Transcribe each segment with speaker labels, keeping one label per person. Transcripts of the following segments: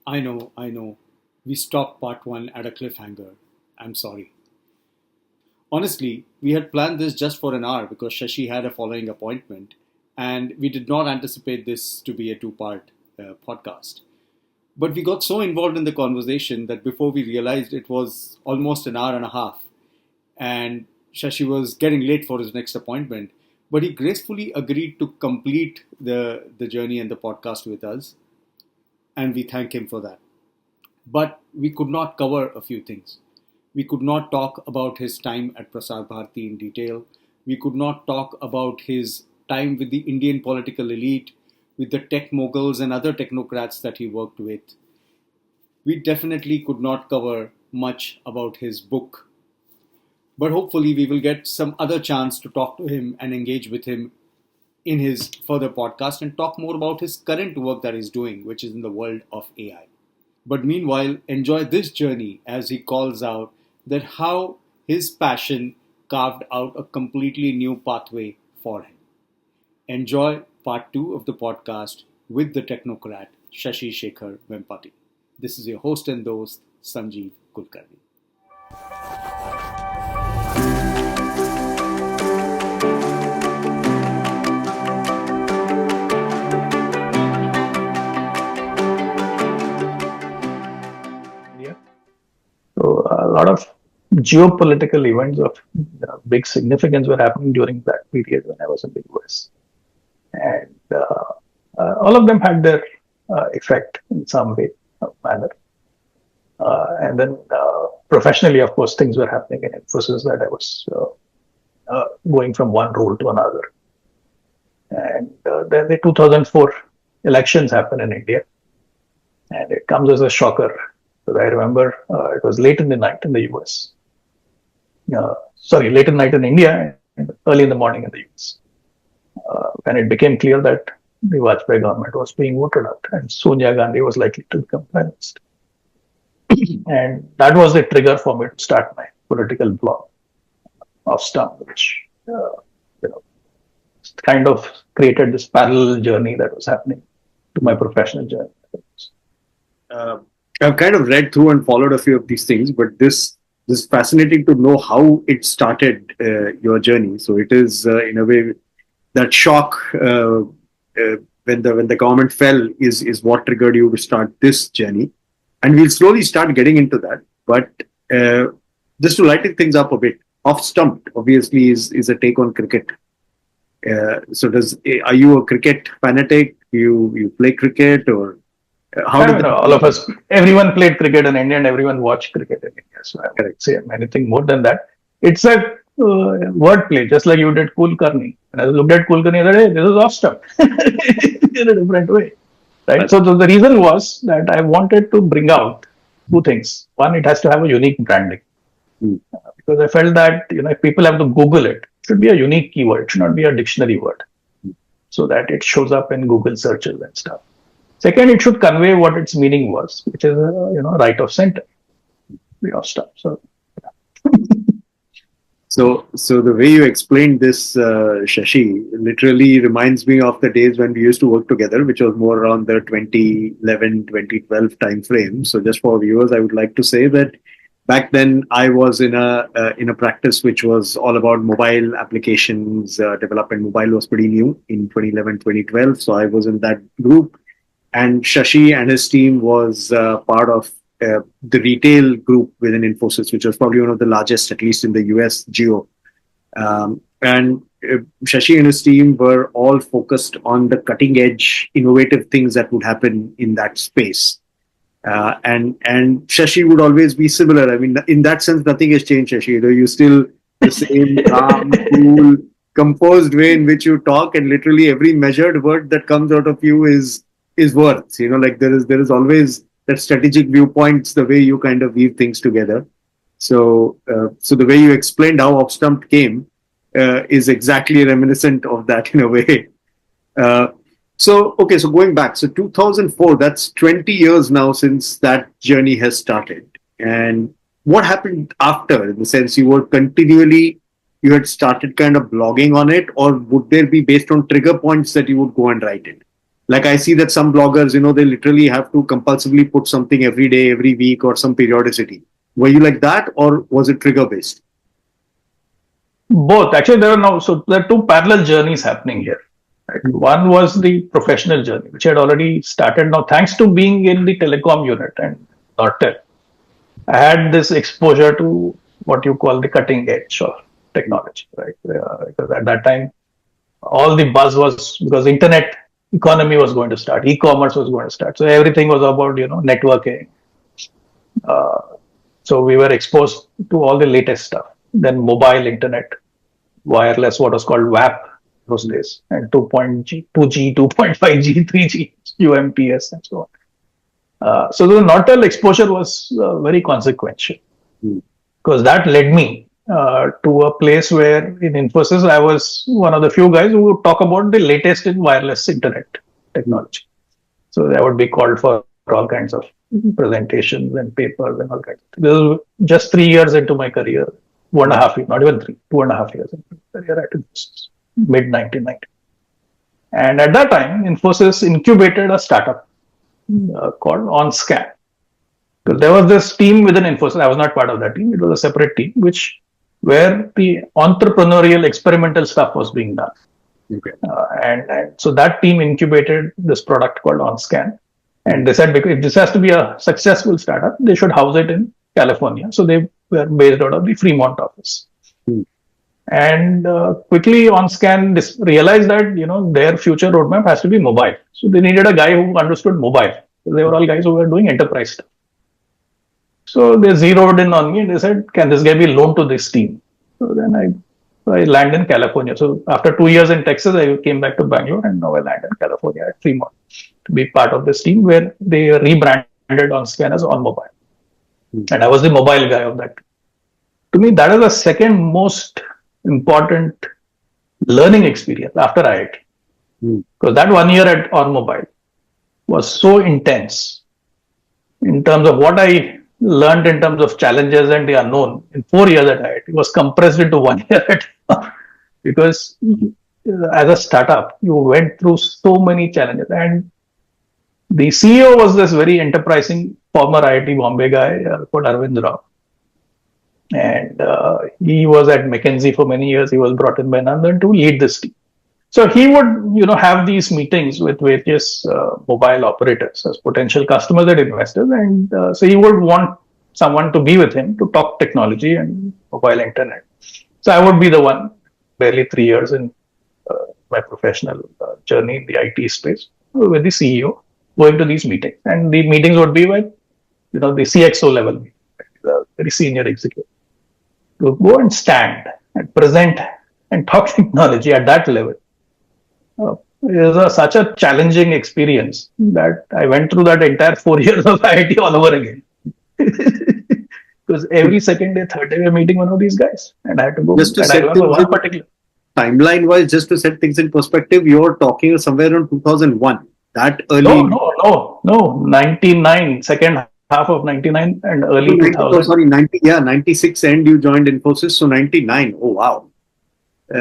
Speaker 1: I know. We stopped part one at a cliffhanger. I'm sorry. Honestly, we had planned this just for an hour because Shashi had a following appointment, and we did not anticipate this to be a two-part podcast. But we got so involved in the conversation that before we realized it was almost an hour and a half, and Shashi was getting late for his next appointment. But he gracefully agreed to complete the journey and the podcast with us, and we thank him for that. But we could not cover a few things. We could not talk about his time at Prasar Bharti in detail. We could not talk about his time with the Indian political elite, with the tech moguls and other technocrats that he worked with. We definitely could not cover much about his book. But hopefully, we will get some other chance to talk to him and engage with him in his further podcast and talk more about his current work that he's doing, which is in the world of AI. But meanwhile, enjoy this journey as he calls out that how his passion carved out a completely new pathway for him. Enjoy part two of the podcast with the Technocrat, Shashi Shekhar Vempati. This is your host and host, Sanjeev Kulkarni.
Speaker 2: So a lot of geopolitical events of big significance were happening during that period when I was in the US. And all of them had their effect in some way or manner. And then professionally, of course, things were happening in Infosys that I was going from one role to another. And then the 2004 elections happened in India. And it comes as a shocker. But I remember it was late in the night in the US. Late in the night in India and early in the morning in the US. When it became clear that the Vajpayee government was being voted out and Sonia Gandhi was likely to become prime minister. And that was the trigger for me to start my political blog, Offstumped, which kind of created this parallel journey that was happening to my professional journey.
Speaker 1: I've kind of read through and followed a few of these things, but this is fascinating to know how it started your journey. So it is in a way that shock when the government fell is what triggered you to start this journey, and we'll slowly start getting into that. But just to lighten things up a bit, Offstumped obviously is a take on cricket. So are you a cricket fanatic? You play cricket or?
Speaker 2: All of us, everyone played cricket in India and everyone watched cricket in India. So I won't say anything more than that. It's a wordplay, just like you did Kulkarni. And I looked at Kulkarni the other day, this is Offstumped in a different way. Right? So the reason was that I wanted to bring out two things. One, it has to have a unique branding. Because I felt that if people have to Google it, it should be a unique keyword. It should not be a dictionary word. So that it shows up in Google searches and stuff. Second, it should convey what its meaning was, which is right of center, of stuff. So,
Speaker 1: so the way you explained this, Shashi, literally reminds me of the days when we used to work together, which was more around the 2011, 2012 time frame. So just for viewers, I would like to say that back then I was in a practice which was all about mobile applications development. Mobile was pretty new in 2011, 2012. So I was in that group. And Shashi and his team was part of the retail group within Infosys, which was probably one of the largest, at least in the US, geo. And Shashi and his team were all focused on the cutting edge, innovative things that would happen in that space. And Shashi would always be similar. I mean, in that sense, nothing has changed, Shashi. You still the same calm, cool, composed way in which you talk, and literally every measured word that comes out of you is worth. Like there is always that strategic viewpoints, the way you kind of weave things together. So the way you explained how Offstumped came is exactly reminiscent of that in a way. So going back, so 2004, that's 20 years now since that journey has started. And what happened after, in the sense you had started kind of blogging on it, or would there be based on trigger points that you would go and write it? Like I see that some bloggers, they literally have to compulsively put something every day, every week, or some periodicity. Were you like that, or was it trigger based?
Speaker 2: Both. Actually, there are two parallel journeys happening here. Right? One was the professional journey, which had already started now, thanks to being in the telecom unit and Nortel. I had this exposure to what you call the cutting edge of technology, right? Because at that time, all the buzz was because internet economy was going to start, e-commerce was going to start. So everything was about, networking. Uh, so we were exposed to all the latest stuff. Then mobile internet, wireless, what was called WAP those days, and 2G, 2.5G, 3G, UMTS, and so on. So the Nortel exposure was very consequential because that led me to a place where in Infosys I was one of the few guys who would talk about the latest in wireless internet technology. So I would be called for all kinds of presentations and papers and all kinds of things. This was just 3 years into my career, 1.5 years, not even three, 2.5 years into my career at Infosys, mid 1990. And at that time, Infosys incubated a startup called OnScan. Because there was this team within Infosys. I was not part of that team. It was a separate team, where the entrepreneurial experimental stuff was being done.
Speaker 1: Okay.
Speaker 2: And so that team incubated this product called OnScan. And they said, because if this has to be a successful startup, they should house it in California. So they were based out of the Fremont office. And quickly OnScan realized that, their future roadmap has to be mobile. So they needed a guy who understood mobile. So they were all guys who were doing enterprise stuff. So they zeroed in on me and they said, can this guy be loaned to this team? So then I landed in California. So after 2 years in Texas, I came back to Bangalore and now I landed in California at Fremont to be part of this team where they rebranded OnScan as OnMobile. And I was the mobile guy of that. To me, that is the second most important learning experience after IIT. Because that 1 year at OnMobile was so intense in terms of what I learned in terms of challenges and the unknown in 4 years at IIT. It was compressed into 1 year because as a startup, you went through so many challenges. And the CEO was this very enterprising former IIT Bombay guy called Arvind Rao. And he was at McKinsey for many years. He was brought in by Nandan to lead this team. So he would, have these meetings with various mobile operators as potential customers and investors. And so he would want someone to be with him to talk technology and mobile internet. So I would be the one, barely 3 years in my professional journey in the IT space with the CEO going to these meetings. And the meetings would be with, the CXO level, very senior executive. To go and stand and present and talk technology at that level. It was such a challenging experience that I went through that entire 4 years of IIT all over again. Because every second day, third day, we were meeting one of these guys. And I had to go.
Speaker 1: Just to set one particular timeline wise, just to set things in perspective, you're talking somewhere around 2001. That early.
Speaker 2: No. 99, second half of 99 and early 2000.
Speaker 1: Sorry, 96 end you joined Infosys. So 99. Oh, wow.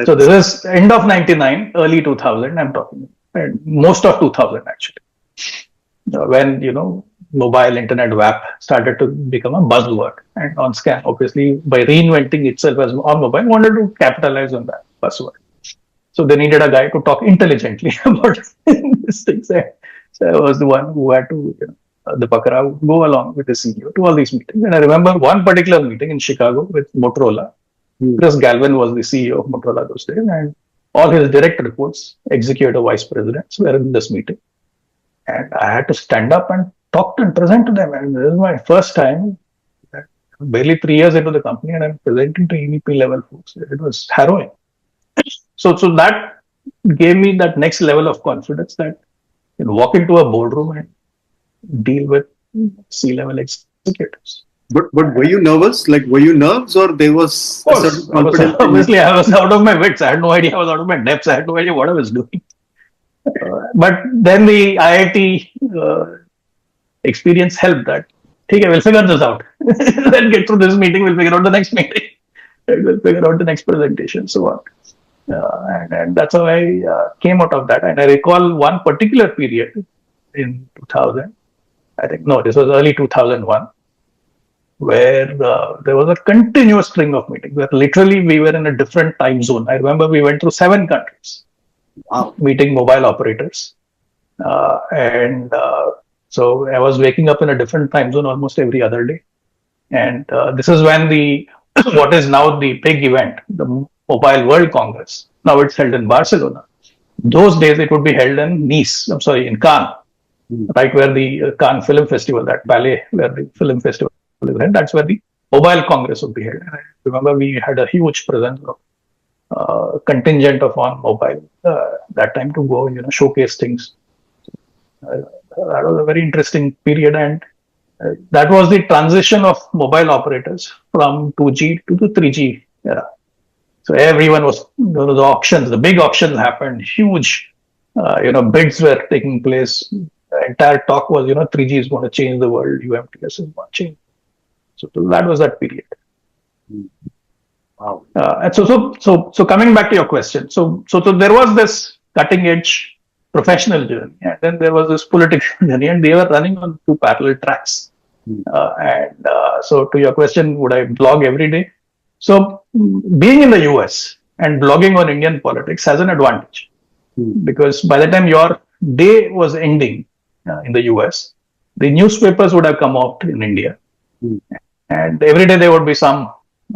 Speaker 2: So this is end of 99, early 2000, I'm talking. And most of 2000 actually. When, mobile internet WAP started to become a buzzword. And OnScan, obviously, by reinventing itself as OnMobile, wanted to capitalize on that buzzword. So they needed a guy to talk intelligently about these things. So I was the one who had to, the Bakra would go along with the CEO to all these meetings. And I remember one particular meeting in Chicago with Motorola. Chris Galvin was the CEO of Motorola those days, and all his direct reports, executive vice presidents, were in this meeting. And I had to stand up and talk and present to them. And this is my first time, barely 3 years into the company, and I'm presenting to EVP level folks. It was harrowing. So that gave me that next level of confidence that you can walk into a boardroom and deal with C-level executives.
Speaker 1: But were you nervous? Like, were you nervous, or there was a certain confidence?
Speaker 2: Obviously, I was out of my wits. I had no idea. I was out of my depths. I had no idea what I was doing. But then the IIT experience helped that. Okay, we'll figure this out. Then get through this meeting. We'll figure out the next meeting. We'll figure out the next presentation. So on. And that's how I came out of that. And I recall one particular period in 2000. I think, no, this was early 2001, where there was a continuous string of meetings where literally we were in a different time zone. I remember we went through 7 countries, meeting mobile operators. And so I was waking up in a different time zone almost every other day. And this is when the what is now the big event, the Mobile World Congress. Now it's held in Barcelona. Those days it would be held in Nice. I'm sorry, in Cannes, right where the Cannes Film Festival, that ballet where the film festival is held. That's where the Mobile Congress would be held. And I remember we had a huge presence of contingent of on mobile that time to go, showcase things. That was a very interesting period, and that was the transition of mobile operators from 2G to the 3G era. So everyone was, there was auctions, the big auctions happened, huge, bids were taking place. The entire talk was, 3G is going to change the world, UMTS is going to change. So that was that period.
Speaker 1: Wow.
Speaker 2: And so coming back to your question, so there was this cutting edge professional journey, and then there was this political journey, and they were running on 2 parallel tracks. So to your question, would I blog every day? So being in the US and blogging on Indian politics has an advantage, because by the time your day was ending in the US, the newspapers would have come out in India, and every day there would be some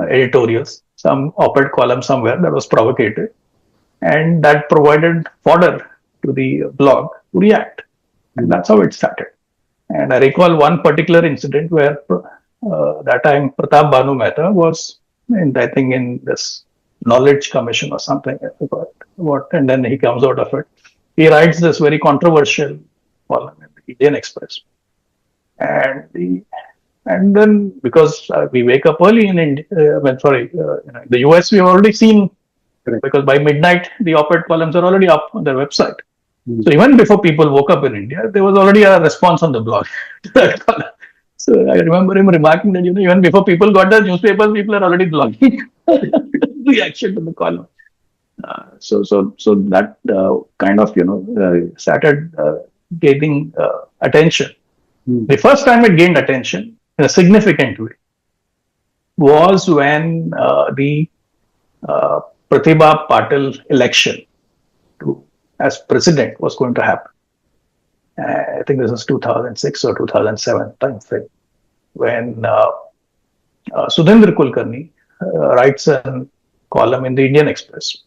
Speaker 2: editorials, some op-ed column somewhere that was provocative, and that provided fodder to the blog to react. And that's how it started. And I recall one particular incident where that time Pratap Bhanu Mehta was, I think, in this Knowledge Commission or something, I forgot what, and then he comes out of it. He writes this very controversial column in the Indian Express. And then because we wake up early in India, the US, we have already seen, because by midnight, the op-ed columns are already up on their website. So even before people woke up in India, there was already a response on the blog to that column. So I remember him remarking that, even before people got the newspapers, people are already blogging reaction to the column. So that kind of, started gaining attention. The first time it gained attention in a significant way was when the Pratibha Patil election as president was going to happen. I think this was 2006 or 2007 time frame, when Sudheendrakulkarni writes a column in the Indian Express,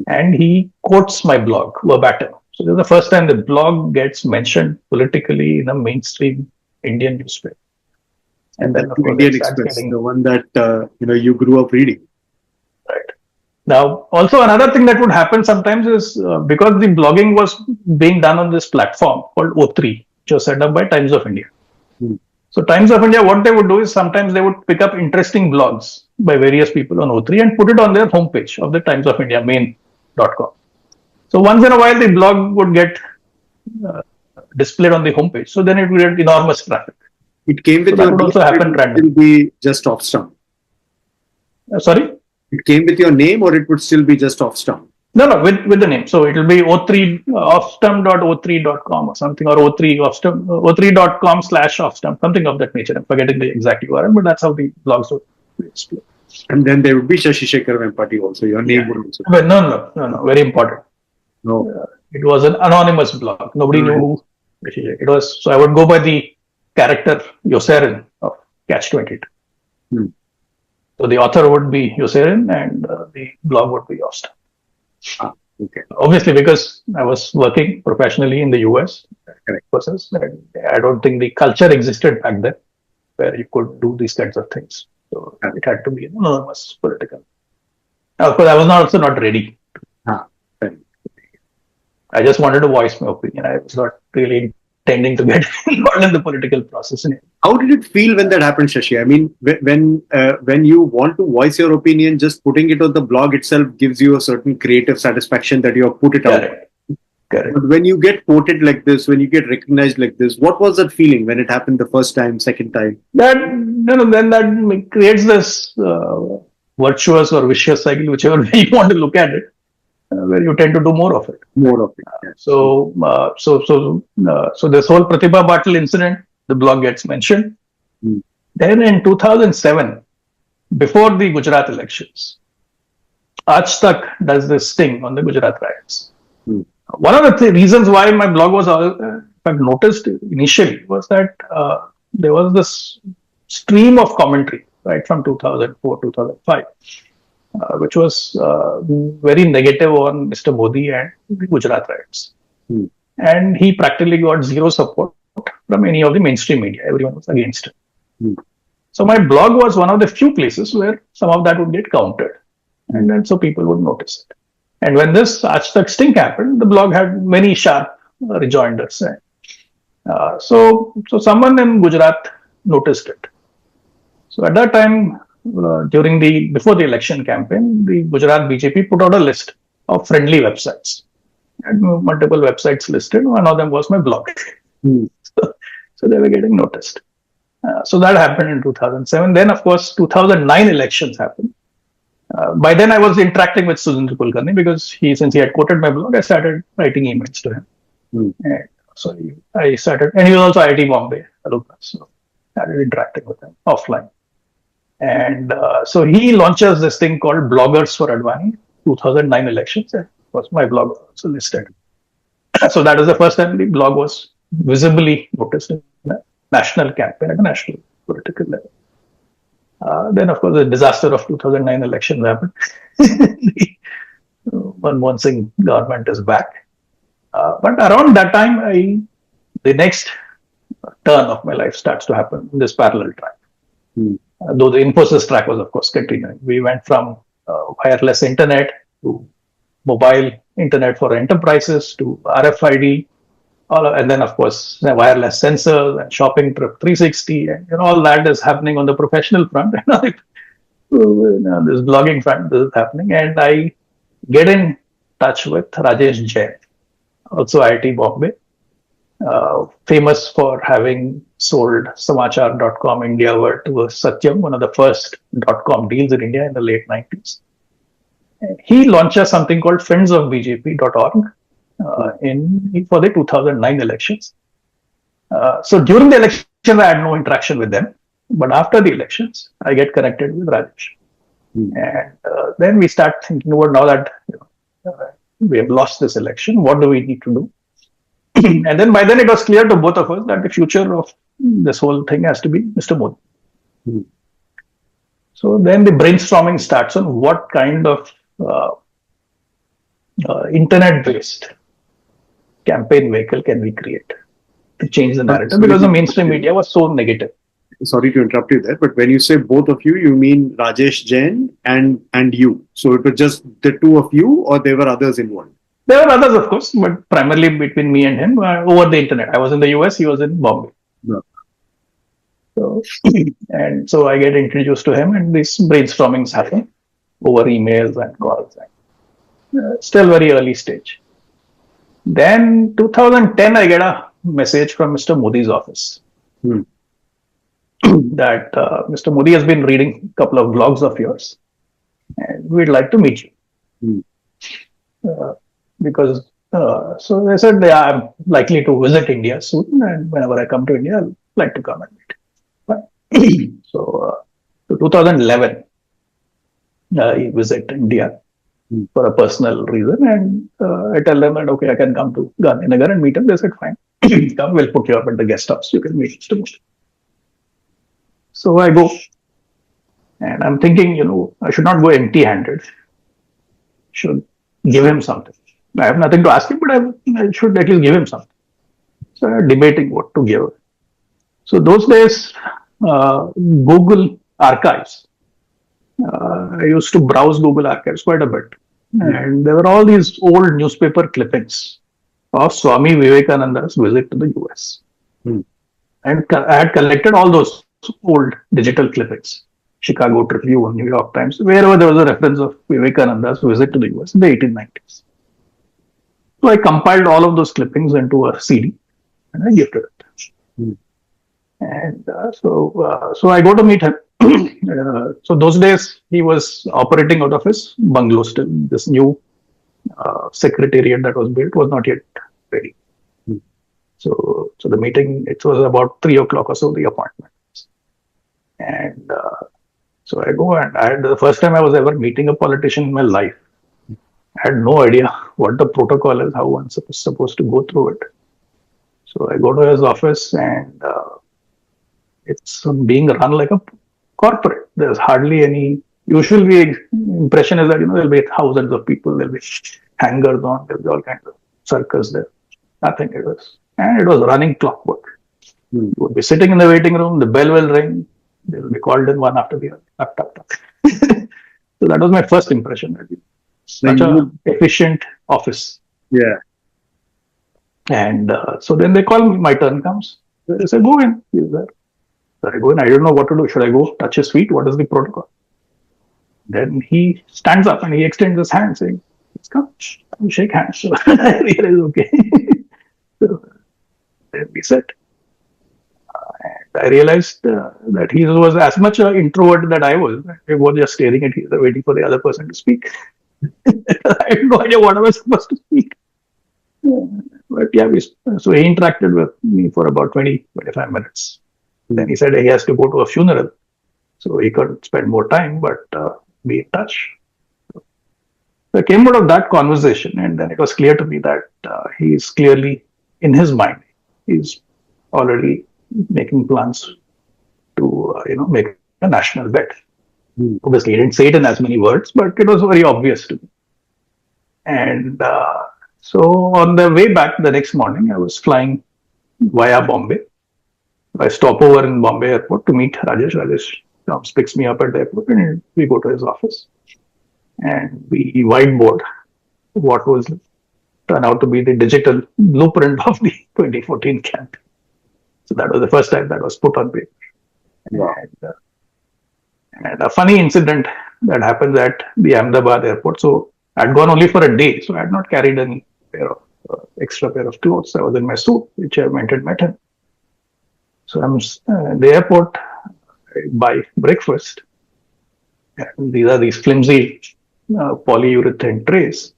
Speaker 2: and he quotes my blog verbatim. So this is the first time the blog gets mentioned politically in a mainstream Indian newspaper.
Speaker 1: And then Indian Express, the one that you grew up reading.
Speaker 2: Right. Now, also another thing that would happen sometimes is because the blogging was being done on this platform called O3, which was set up by Times of India. So Times of India, what they would do is sometimes they would pick up interesting blogs by various people on O3 and put it on their homepage of the Times of India main.com. So once in a while, the blog would get displayed on the homepage. So then it would get enormous traffic.
Speaker 1: It came with
Speaker 2: your name, also happen
Speaker 1: randomly. It will be just Offstumped.
Speaker 2: Sorry?
Speaker 1: It came with your name, or it would still be just Offstumped?
Speaker 2: No, with the name. So it will be O3 offstumped.o3.com or something, or o3.com/offstumped, something of that nature. I'm forgetting the exact URL, but that's how the blogs would be displayed.
Speaker 1: And then there would be Shashi Shekhar Vempati also. Your name would also.
Speaker 2: But no. Very important.
Speaker 1: No.
Speaker 2: It was an anonymous blog. Nobody knew who it was. So I would go by the character Yoserin of Catch 22. So the author would be Yoserin, and the blog would be Offstumped.
Speaker 1: Okay.
Speaker 2: Obviously, because I was working professionally in the US, process, I don't think the culture existed back then where you could do these kinds of things. So it had to be anonymous, political. Now, of course, I was also not ready. I just wanted to voice my opinion. I was not really intending to get involved in the political process.
Speaker 1: How did it feel when that happened, Shashi? I mean, when you want to voice your opinion, just putting it on the blog itself gives you a certain creative satisfaction that you have put it out.
Speaker 2: Correct.
Speaker 1: But when you get quoted like this, when you get recognized like this, what was that feeling when it happened the first time, second time?
Speaker 2: Then that creates this virtuous or vicious cycle, whichever way you want to look at it. where you tend to do more of it.
Speaker 1: More of it. Yeah.
Speaker 2: So this whole Pratibha Patil incident, the blog gets mentioned.
Speaker 1: Hmm.
Speaker 2: Then in 2007, before the Gujarat elections, Aaj Tak does this sting on the Gujarat riots.
Speaker 1: Hmm.
Speaker 2: One of the reasons why my blog was noticed initially was that there was this stream of commentary right from 2004 2005, which was very negative on Mr. Modi and the Gujarat riots.
Speaker 1: Hmm.
Speaker 2: And he practically got zero support from any of the mainstream media. Everyone was against him.
Speaker 1: Hmm.
Speaker 2: So my blog was one of the few places where some of that would get countered. And then so people would notice it. And when this Aaj Tak sting happened, the blog had many sharp rejoinders. So someone in Gujarat noticed it. So at that time, before the election campaign, the Gujarat BJP put out a list of friendly websites. And multiple websites listed. One of them was my blog.
Speaker 1: Hmm.
Speaker 2: So they were getting noticed. So that happened in 2007. Then, of course, 2009 elections happened. By then, I was interacting with Sudheendrakulkarni because since he had quoted my blog, I started writing emails to him.
Speaker 1: Hmm.
Speaker 2: And so I started, and he was also IIT Mumbai alumnus, so I started interacting with him offline. And so he launches this thing called Bloggers for Advani, 2009 elections. And of course, my blog was also listed. So that was the first time the blog was visibly noticed in a national campaign at a national political level. Then, of course, the disaster of 2009 elections happened. The Manmohan Singh government is back. But around that time, the next turn of my life starts to happen in this parallel track.
Speaker 1: Hmm.
Speaker 2: Though the Infosys track was, of course, continuing. We went from wireless internet to mobile internet for enterprises to RFID, and then, of course, the wireless sensors and shopping trip 360, and all that is happening on the professional front. This blogging front is happening, and I get in touch with Rajesh Jain, also IIT Bombay, famous for having sold Samachar.com India World to Satyam, one of the first .com deals in India in the late 90s. He launches something called friendsofbjp.org for the 2009 elections. So during the elections, I had no interaction with them. But after the elections, I get connected with Rajesh. And then we start thinking about, now that we have lost this election, what do we need to do? And then by then it was clear to both of us that the future of this whole thing has to be Mr. Modi. So then the brainstorming starts on what kind of internet-based campaign vehicle can we create to change the narrative, because the mainstream media was so negative.
Speaker 1: Sorry to interrupt you there, but when you say both of you, you mean Rajesh Jain and you. So it was just the two of you, or there were others involved?
Speaker 2: There were others, of course, but primarily between me and him over the internet. I was in the US, he was in Bombay.
Speaker 1: No.
Speaker 2: So I get introduced to him, and these brainstormings happen over emails and calls. Still very early stage. Then 2010, I get a message from Mr. Modi's office that Mr. Modi has been reading a couple of blogs of yours, and we'd like to meet you. Because so they said, I'm likely to visit India soon, and whenever I come to India, I'd like to come and meet. So 2011, I visit India for a personal reason, and I tell them that, okay, I can come to Gandhinagar and meet him. They said, fine, come, we'll put you up at the guest house. You can meet Mr. Modi. So I go, and I'm thinking, I should not go empty-handed. Should give him something. I have nothing to ask him, but I should at least give him something. So I'm debating what to give. So those days, Google Archives. I used to browse Google Archives quite a bit. And there were all these old newspaper clippings of Swami Vivekananda's visit to the US. And I had collected all those old digital clippings. Chicago Tribune, New York Times, wherever there was a reference of Vivekananda's visit to the US in the 1890s. So I compiled all of those clippings into a CD and I gifted it. And so I go to meet him. So those days he was operating out of his bungalow still, this new secretariat that was built was not yet ready. So the meeting, it was about 3 o'clock or so, the appointment. And so I go, and I had the first time I was ever meeting a politician in my life. I had no idea what the protocol is, how one's supposed to go through it. So I go to his office, and it's being run like a corporate. There's hardly any. Usually, impression is that there'll be thousands of people, there'll be hangers on, there'll be all kinds of circus there. Nothing it was, and it was running clockwork. You would be sitting in the waiting room, the bell will ring, they will be called in one after the other. Tuck, tuck, tuck. So that was my first impression. Such a efficient office.
Speaker 1: Yeah.
Speaker 2: And so then they call me, my turn comes. They say, go in. He's there. So I go in, I don't know what to do. Should I go touch his feet? What is the protocol? Then he stands up and he extends his hand saying, let's come, shake hands. So I realize, okay. So then we sit. And I realized that he was as much an introvert that I was. I was just staring at him, waiting for the other person to speak. I had no idea what I was supposed to speak. But yeah, so he interacted with me for about 20-25 minutes. Then he said he has to go to a funeral, so he couldn't spend more time, but be in touch. So I came out of that conversation, and then it was clear to me that he's clearly, in his mind, he's already making plans to, make a national bet. Obviously, he didn't say it in as many words, but it was very obvious to me. And so on the way back the next morning, I was flying via Bombay. I stop over in Bombay airport to meet Rajesh. Rajesh comes, picks me up at the airport, and we go to his office. And we whiteboard what was turned out to be the digital blueprint of the 2014 campaign. So that was the first time that was put on paper.
Speaker 1: Wow.
Speaker 2: And a funny incident that happened at the Ahmedabad airport. So I'd gone only for a day, so I had not carried any extra pair of clothes. I was in my suit, which I went and met him. So I'm at the airport, I buy breakfast. And these are these flimsy polyurethane trays.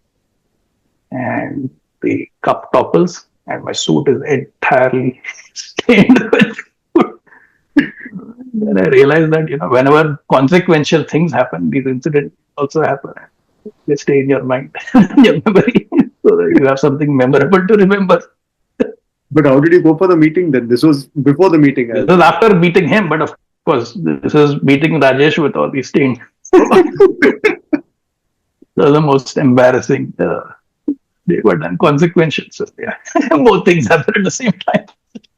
Speaker 2: And the cup topples, and my suit is entirely stained with food. Then I realized that, whenever consequential things happen, these incidents also happen. They stay in your mind, in your memory, so that you have something memorable to remember.
Speaker 1: But how did you go for the meeting then? This was before the meeting.
Speaker 2: This was after meeting him, but of course, this is meeting Rajesh with all these stains. So the most embarrassing day, but then consequential. So yeah, both things happen at the same time.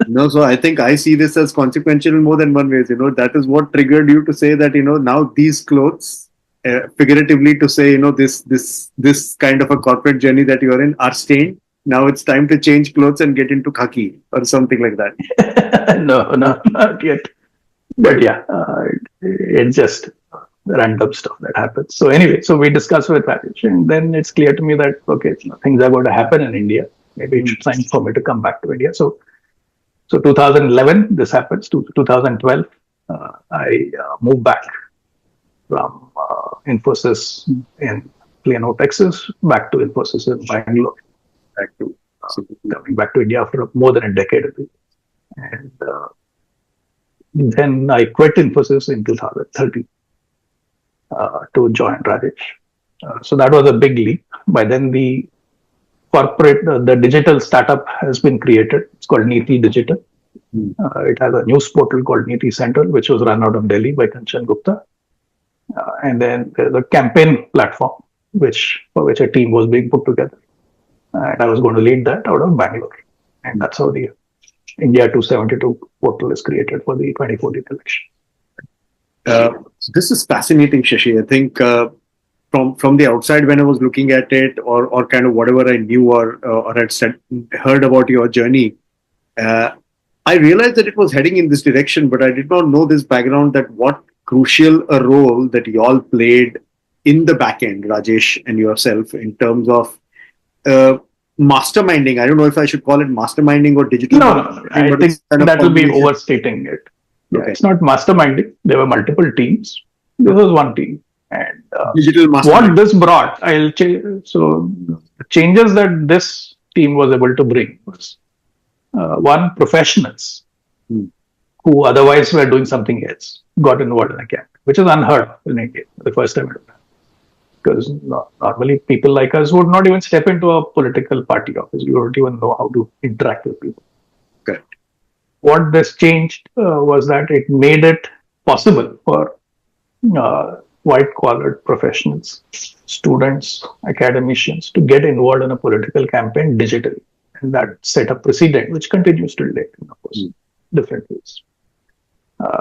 Speaker 1: No, so I think I see this as consequential in more than one ways. That is what triggered you to say that, now these clothes, figuratively to say, this kind of a corporate journey that you are in are stained. Now it's time to change clothes and get into khaki or something like that.
Speaker 2: No, not yet. But yeah, it's just random stuff that happens. So anyway, so we discuss with Rajesh, and then it's clear to me that, okay, things are going to happen in India. Maybe it's time for me to come back to India. So 2011, this happens. To 2012, I moved back from Infosys in Plano, Texas, back to Infosys in Bangalore. Coming back to India after more than a decade. And then I quit Infosys in 2013 to join Rajesh. So that was a big leap. By then, the corporate, the digital startup has been created. It's called Neeti Digital. It has a news portal called Neeti Central, which was run out of Delhi by Kanchan Gupta. And then there's a campaign platform, for which a team was being put together. And I was going to lead that out of Bangalore. And that's how the India 272 portal is created for the 2014 election.
Speaker 1: This is fascinating, Shashi. I think from the outside, when I was looking at it, or kind of whatever I knew or had heard about your journey, I realized that it was heading in this direction, but I did not know this background, that what crucial a role that you all played in the back end, Rajesh and yourself, in terms of masterminding. I don't know if I should call it masterminding or digital.
Speaker 2: No, I think that will be overstating it. Yeah, okay. It's not masterminding. There were multiple teams. This was one team. And
Speaker 1: Digital
Speaker 2: what
Speaker 1: mastermind.
Speaker 2: this brought, so the changes that this team was able to bring was one, professionals
Speaker 1: Hmm.
Speaker 2: who otherwise were doing something else got involved in a camp, which is unheard of in India the first time it happened. Because normally people like us would not even step into a political party office. We don't even know how to interact with people.
Speaker 1: Correct.
Speaker 2: What this changed was that it made it possible for white collar professionals, students, academicians to get involved in a political campaign digitally. And that set a precedent which continues till date, in, of course, different ways.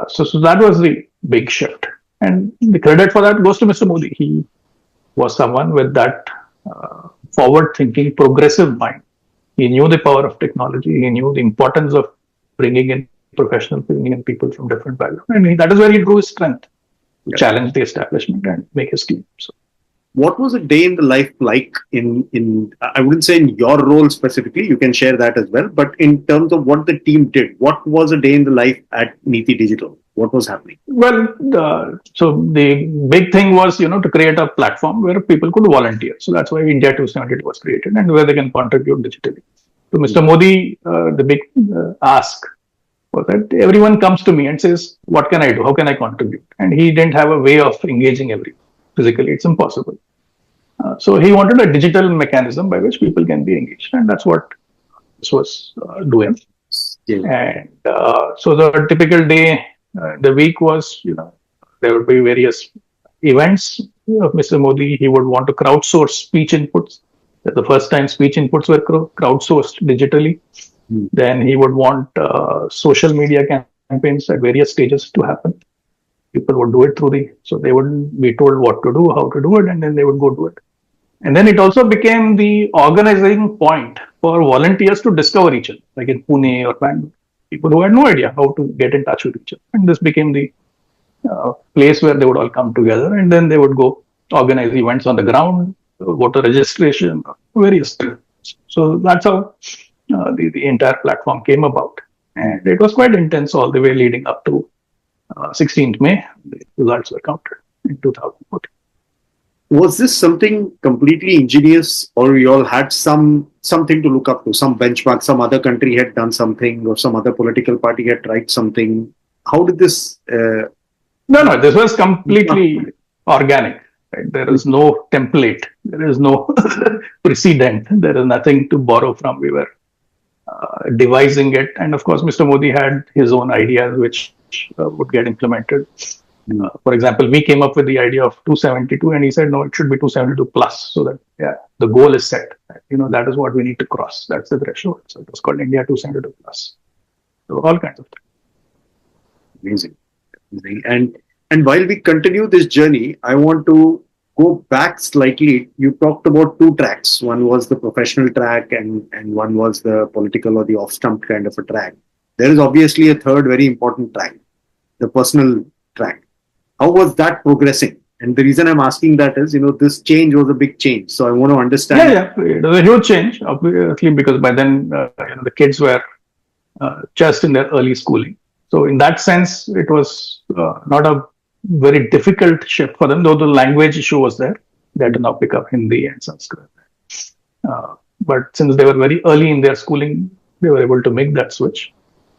Speaker 2: So that was the big shift. And the credit for that goes to Mr. Modi. He was someone with that forward thinking, progressive mind. He knew the power of technology. He knew the importance of bringing in professionals, bringing in people from different backgrounds. And that is where he drew his strength to challenge the establishment and make his claim. So,
Speaker 1: What was a day in the life like in I wouldn't say in your role specifically, you can share that as well, but in terms of what the team did, what was a day in the life at Niti Digital? What was happening?
Speaker 2: well, so the big thing was, to create a platform where people could volunteer. So that's why India 270 was created and where they can contribute digitally. To Mr. Modi, the big ask was that everyone comes to me and says, what can I do? How can I contribute? And he didn't have a way of engaging everyone. Physically, it's impossible. So he wanted a digital mechanism by which people can be engaged. And that's what this was doing.
Speaker 1: Yeah.
Speaker 2: And so the typical day, the week was, there would be various events of Mr. Modi. He would want to crowdsource speech inputs. The first time speech inputs were crowdsourced digitally. Then he would want social media campaigns at various stages to happen. People would do it so they would be told what to do, how to do it, and then they would go do it. And then it also became the organizing point for volunteers to discover each other, like in Pune or Bangalore. People who had no idea how to get in touch with each other. And this became the place where they would all come together, and then they would go organize events on the ground, voter registration, various things. So that's how the entire platform came about. And it was quite intense all the way leading up to 16th May. The results were counted in 2014.
Speaker 1: Was this something completely ingenious, or you all had something to look up to, some benchmark, some other country had done something, or some other political party had tried something? How did this?
Speaker 2: No, this was completely organic. Right? There is no template. There is no precedent. There is nothing to borrow from. We were devising it. And of course, Mr. Modi had his own ideas which would get implemented. For example, we came up with the idea of 272 and he said, no, it should be 272 plus. So that, the goal is set. That is what we need to cross. That's the threshold. So it was called India 272 plus. So all kinds of things.
Speaker 1: Amazing. And while we continue this journey, I want to go back slightly. You talked about two tracks. One was the professional track and one was the political or the off-stumped kind of a track. There is obviously a third very important track, the personal track. How was that progressing? And the reason I'm asking that is, this change was a big change. So I want to understand.
Speaker 2: Yeah, it was a huge change, obviously, because by then, the kids were just in their early schooling. So in that sense, it was not a very difficult shift for them, though the language issue was there. They had to now pick up Hindi and Sanskrit. But since they were very early in their schooling, they were able to make that switch.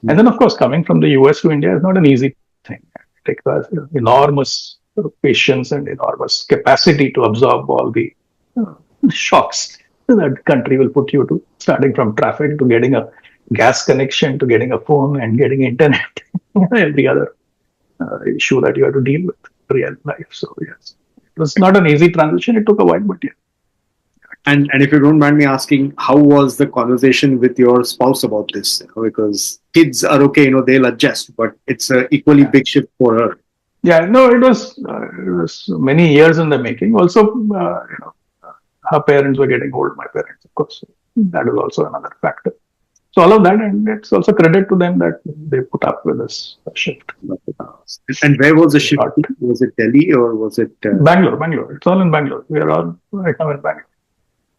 Speaker 2: And then, of course, coming from the US to India is not an easy thing. It takes enormous patience and enormous capacity to absorb all the shocks that country will put you to, starting from traffic to getting a gas connection to getting a phone and getting internet, every other issue that you have to deal with in real life. So yes, it was not an easy transition. It took a while, but yeah.
Speaker 1: And if you don't mind me asking, how was the conversation with your spouse about this? Because kids are okay, they'll adjust, but it's an equally big shift for her.
Speaker 2: Yeah, no, it was many years in the making. Also, her parents were getting old. My parents, of course, that is also another factor. So all of that, and it's also credit to them that they put up with this shift.
Speaker 1: And where was the shift? Was it Delhi or was it
Speaker 2: Bangalore? It's all in Bangalore. We are all right now in Bangalore.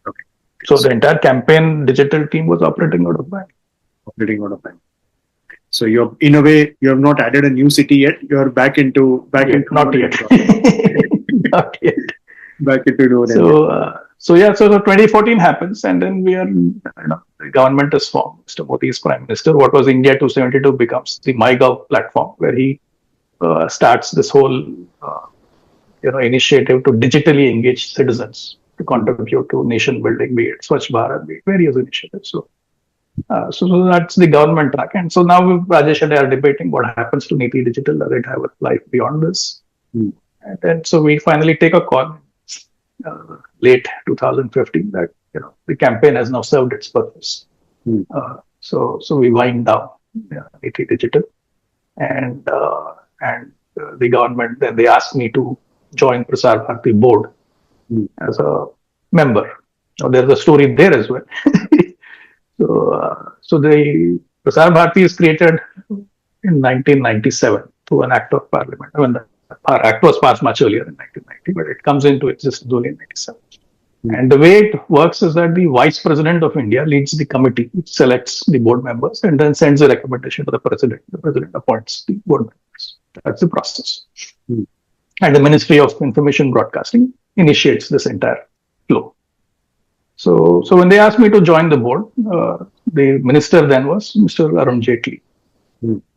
Speaker 1: Okay.
Speaker 2: So the entire campaign digital team was operating out of Bangalore.
Speaker 1: So you're, in a way, you have not added a new city yet. You're back into
Speaker 2: not yet. Not yet.
Speaker 1: Back into known.
Speaker 2: So 2014 happens, and then the government is formed. Mr. Modi is Prime Minister. What was India 272 becomes the MyGov platform, where he starts this whole initiative to digitally engage citizens to contribute to nation building, be it Swachh Bharat, be it various initiatives. So that's the government track. And so now Rajesh and I are debating what happens to Niti Digital. Does it have a life beyond this? And then so we finally take a call late 2015 that the campaign has now served its purpose. So we wind down Niti Digital, and the government, then they asked me to join Prasar Bharti board as a member. Now there's a story there as well. So the Prasar Bharti is created in 1997 through an act of parliament. I mean, our act was passed much earlier in 1990, but it comes into existence only in 97. And the way it works is that the Vice President of India leads the committee, which selects the board members and then sends a recommendation to the President. The President appoints the board members. That's the process. And the Ministry of Information Broadcasting initiates this entire flow. So when they asked me to join the board, the minister then was Mr. Arun Jaitley.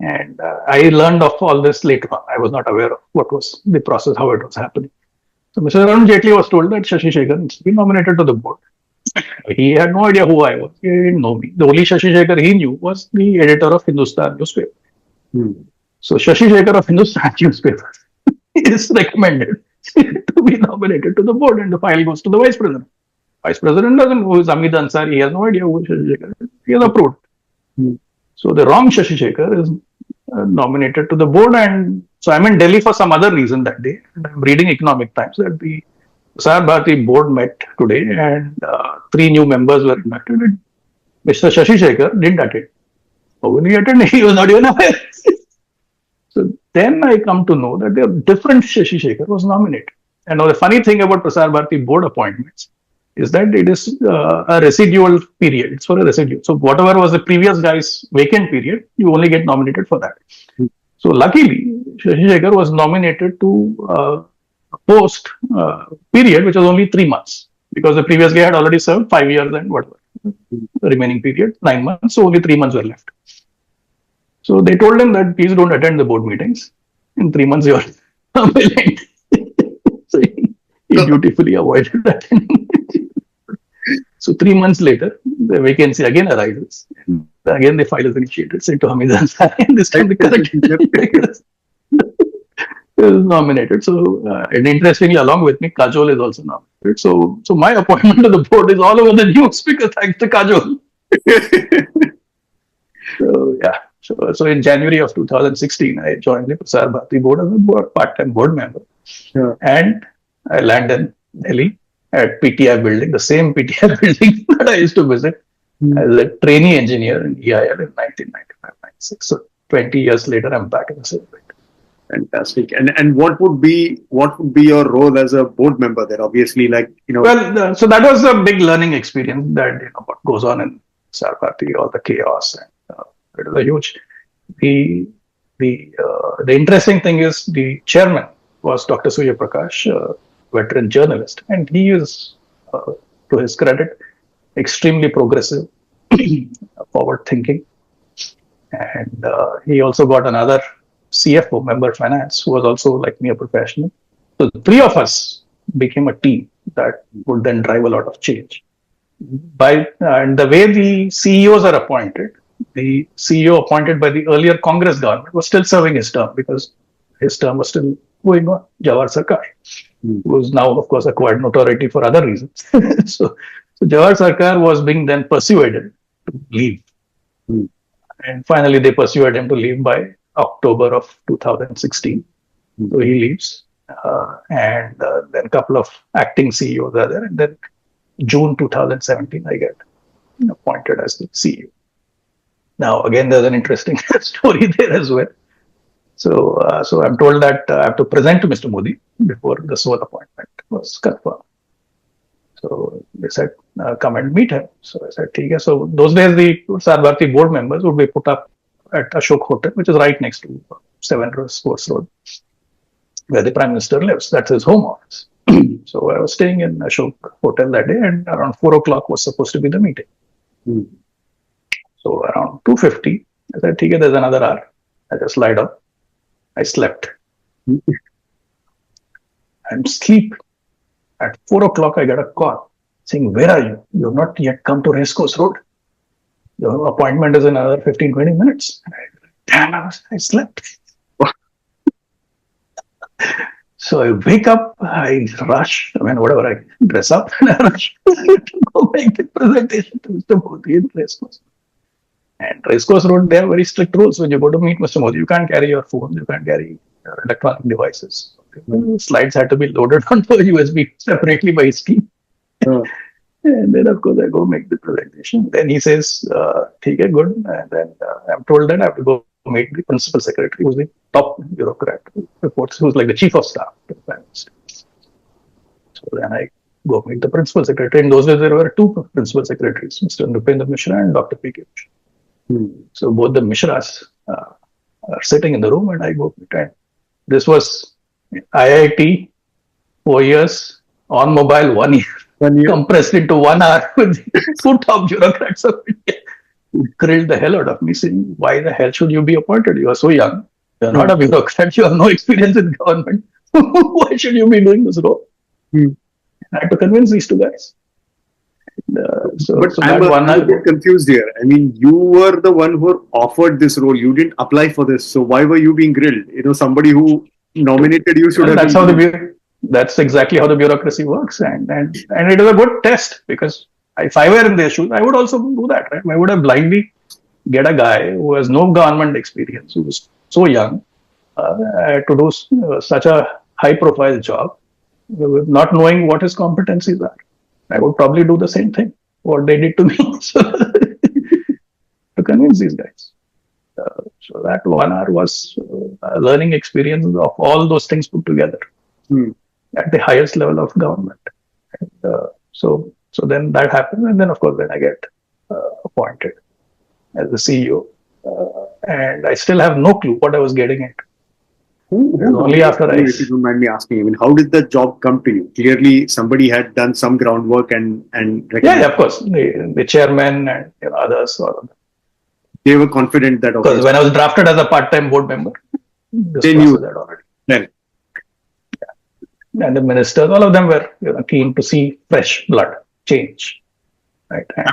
Speaker 2: And I learned of all this later on. I was not aware of what was the process, how it was happening. So Mr. Arun Jaitley was told that Shashi Shekhar needs to be nominated to the board. He had no idea who I was. He didn't know me. The only Shashi Shekhar he knew was the editor of Hindustan newspaper. So Shashi Shekhar of Hindustan newspaper is recommended to be nominated to the board, and the file goes to the vice president. Vice president doesn't know who is Amit Ansari. He has no idea who is Shashi Shekhar is. He is approved. So the wrong Shashi Shekhar is nominated to the board, and so I'm in Delhi for some other reason that day, and I'm reading Economic Times that the Prasar Bharti board met today, and 3 new members were inducted. Mr. Shashi Shekhar didn't attend. How will he attend? He was not even aware. So then I come to know that a different Shashi Shekhar was nominated. And now the funny thing about Prasar Bharti board appointments is that it is a residual period. It's for a residual. So whatever was the previous guy's vacant period, you only get nominated for that. So luckily, Shashi Shekhar was nominated to a post period which was only 3 months, because the previous guy had already served 5 years and whatever. The remaining period, 9 months, so only 3 months were left. So they told him that please don't attend the board meetings. In 3 months, you are nominated. So he dutifully avoided attending. So 3 months later, the vacancy again arises. And again, the file is initiated, sent to Hamid Ansari, and this time the correct is nominated. So, and interestingly, along with me, Kajol is also nominated. So my appointment to the board is all over the news because thanks to Kajol. So yeah. So in January of 2016, I joined the Prasar Bharti board as a part-time board member. And I landed in Delhi at PTI building, the same PTI building that I used to visit as a trainee engineer in EIL in 1995-96. So 20 years later, I'm back in the same building.
Speaker 1: Fantastic. And what would be your role as a board member there? Obviously,
Speaker 2: Well, so that was a big learning experience. That what goes on in Prasar Bharti, all the chaos, and it was a huge. The interesting thing is the chairman was Dr. Surya Prakash, veteran journalist, and he is, to his credit, extremely progressive, forward-thinking, and he also got another CFO, member of finance, who was also like me, a professional. So the 3 of us became a team that would then drive a lot of change. And the way the CEOs are appointed, the CEO appointed by the earlier Congress government was still serving his term because his term was still going on. Jawahar Sarkar, who is now, of course, acquired notoriety for other reasons. so Jawahar Sarkar was being then persuaded to leave. And finally, they persuaded him to leave by October of 2016. So he leaves. And then a couple of acting CEOs are there. And then June 2017, I get appointed as the CEO. Now, again, there's an interesting story there as well. So I'm told that I have to present to Mr. Modi before the sole appointment was confirmed. So they said, come and meet him. So I said, okay. So those days, the Prasar Bharti board members would be put up at Ashok Hotel, which is right next to 7 Sports Road. where the Prime Minister lives. That's his home office. So I was staying in Ashok Hotel that day, and around 4 o'clock was supposed to be the meeting. So around 2:50, I said, "Okay, there's another hour." I just lied up. I slept. I'm asleep. At 4 o'clock, I got a call saying, "Where are you? You have not yet come to Racecourse Road. Your appointment is in another 15, 20 minutes." Damn, I slept. So I wake up, I rush, whatever, I dress up and I rush to go make the presentation to Mr. Modi in Racecourse. And Racecourse Road, they have very strict rules. When you go to meet Mr. Modi, you can't carry your phone, you can't carry your electronic devices. Slides had to be loaded onto a USB separately by his team. And then, of course, I go make the presentation. Then he says, "Okay, good." And then I'm told that I have to go meet the principal secretary, who's the top bureaucrat, reports, who's like the chief of staff to the Prime Minister. So then I go meet the principal secretary. In those days, there were two principal secretaries, Mr. Nupendra Mishra and Dr. P.K. Mishra. So both the Mishras are sitting in the room, and I go meet. And this was IIT, 4 years, on mobile 1 year. Compressed into 1 hour with two top bureaucrats of India who grilled the hell out of me, saying, "Why the hell should you be appointed? You are so young. You are not a bureaucrat. You have no experience in government. Why should you be doing this role?" I had to convince these two guys.
Speaker 1: But I'm a bit confused here. I mean, you were the one who offered this role. You didn't apply for this. So why were you being grilled? Somebody who nominated you should have.
Speaker 2: That's exactly how the bureaucracy works, and it is a good test, because if I were in their shoes, I would also do that, right? I would have blindly get a guy who has no government experience, who is so young, to do such a high-profile job, with not knowing what his competencies are. I would probably do the same thing, what they did to me, to convince these guys. So that 1 hour was a learning experience of all those things put together. At the highest level of government. And, so then that happened, and then of course then I get appointed as the CEO, and I still have no clue what I was getting at. Only after
Speaker 1: if you don't mind me asking, I mean, how did the job come to you? Clearly, somebody had done some groundwork and
Speaker 2: yeah, of course, the chairman and others.
Speaker 1: They were confident that.
Speaker 2: Because when I was drafted as a part-time board member,
Speaker 1: they knew that already. Then.
Speaker 2: And the ministers, all of them were keen to see fresh blood, change. Right? And,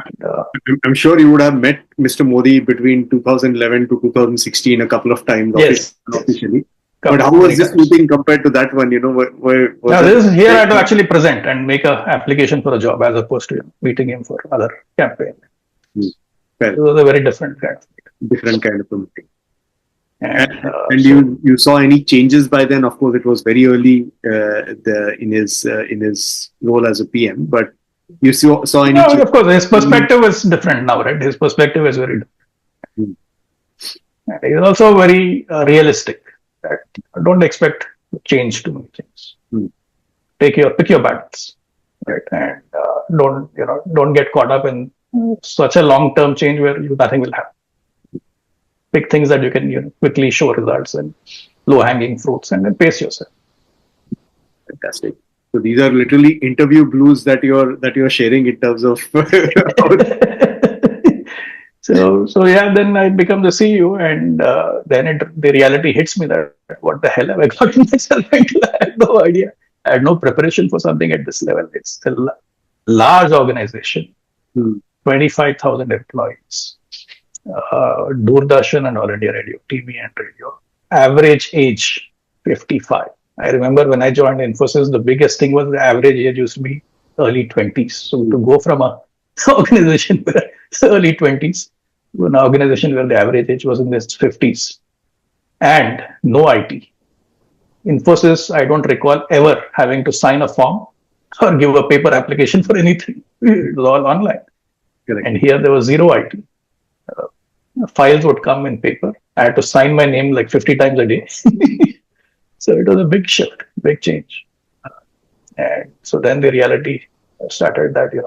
Speaker 1: I'm sure you would have met Mr. Modi between 2011 to 2016 a couple of times,
Speaker 2: yes,
Speaker 1: officially. But how was this meeting compared to that one?
Speaker 2: Here I had to actually present and make an application for a job, as opposed to meeting him for other campaign. It was a very different kind of
Speaker 1: meeting. And you saw any changes by then? Of course, it was very early in his role as a PM, but you saw any?
Speaker 2: No, of course, his perspective is different now, right? His perspective is very different. He is also very realistic. That don't expect change to make things. Pick your battles, right? And don't get caught up in such a long-term change where nothing will happen. Pick things that you can quickly show results and low-hanging fruits, and then pace yourself.
Speaker 1: Fantastic. So these are literally interview blues that you're sharing in terms of.
Speaker 2: So yeah, then I become the CEO, and then the reality hits me that what the hell have I gotten myself into? I had no idea. I had no preparation for something at this level. It's a large organization, 25,000 employees. Doordarshan and All India Radio, TV and radio. Average age 55. I remember when I joined Infosys, the biggest thing was the average age used to be early 20s. So to go from an organization where early 20s to an organization where the average age was in the 50s, and no IT. Infosys, I don't recall ever having to sign a form or give a paper application for anything. It was all online. Correct. And here there was zero IT. Files would come in paper. I had to sign my name like 50 times a day. So it was a big shift, big change. And so then the reality started that, it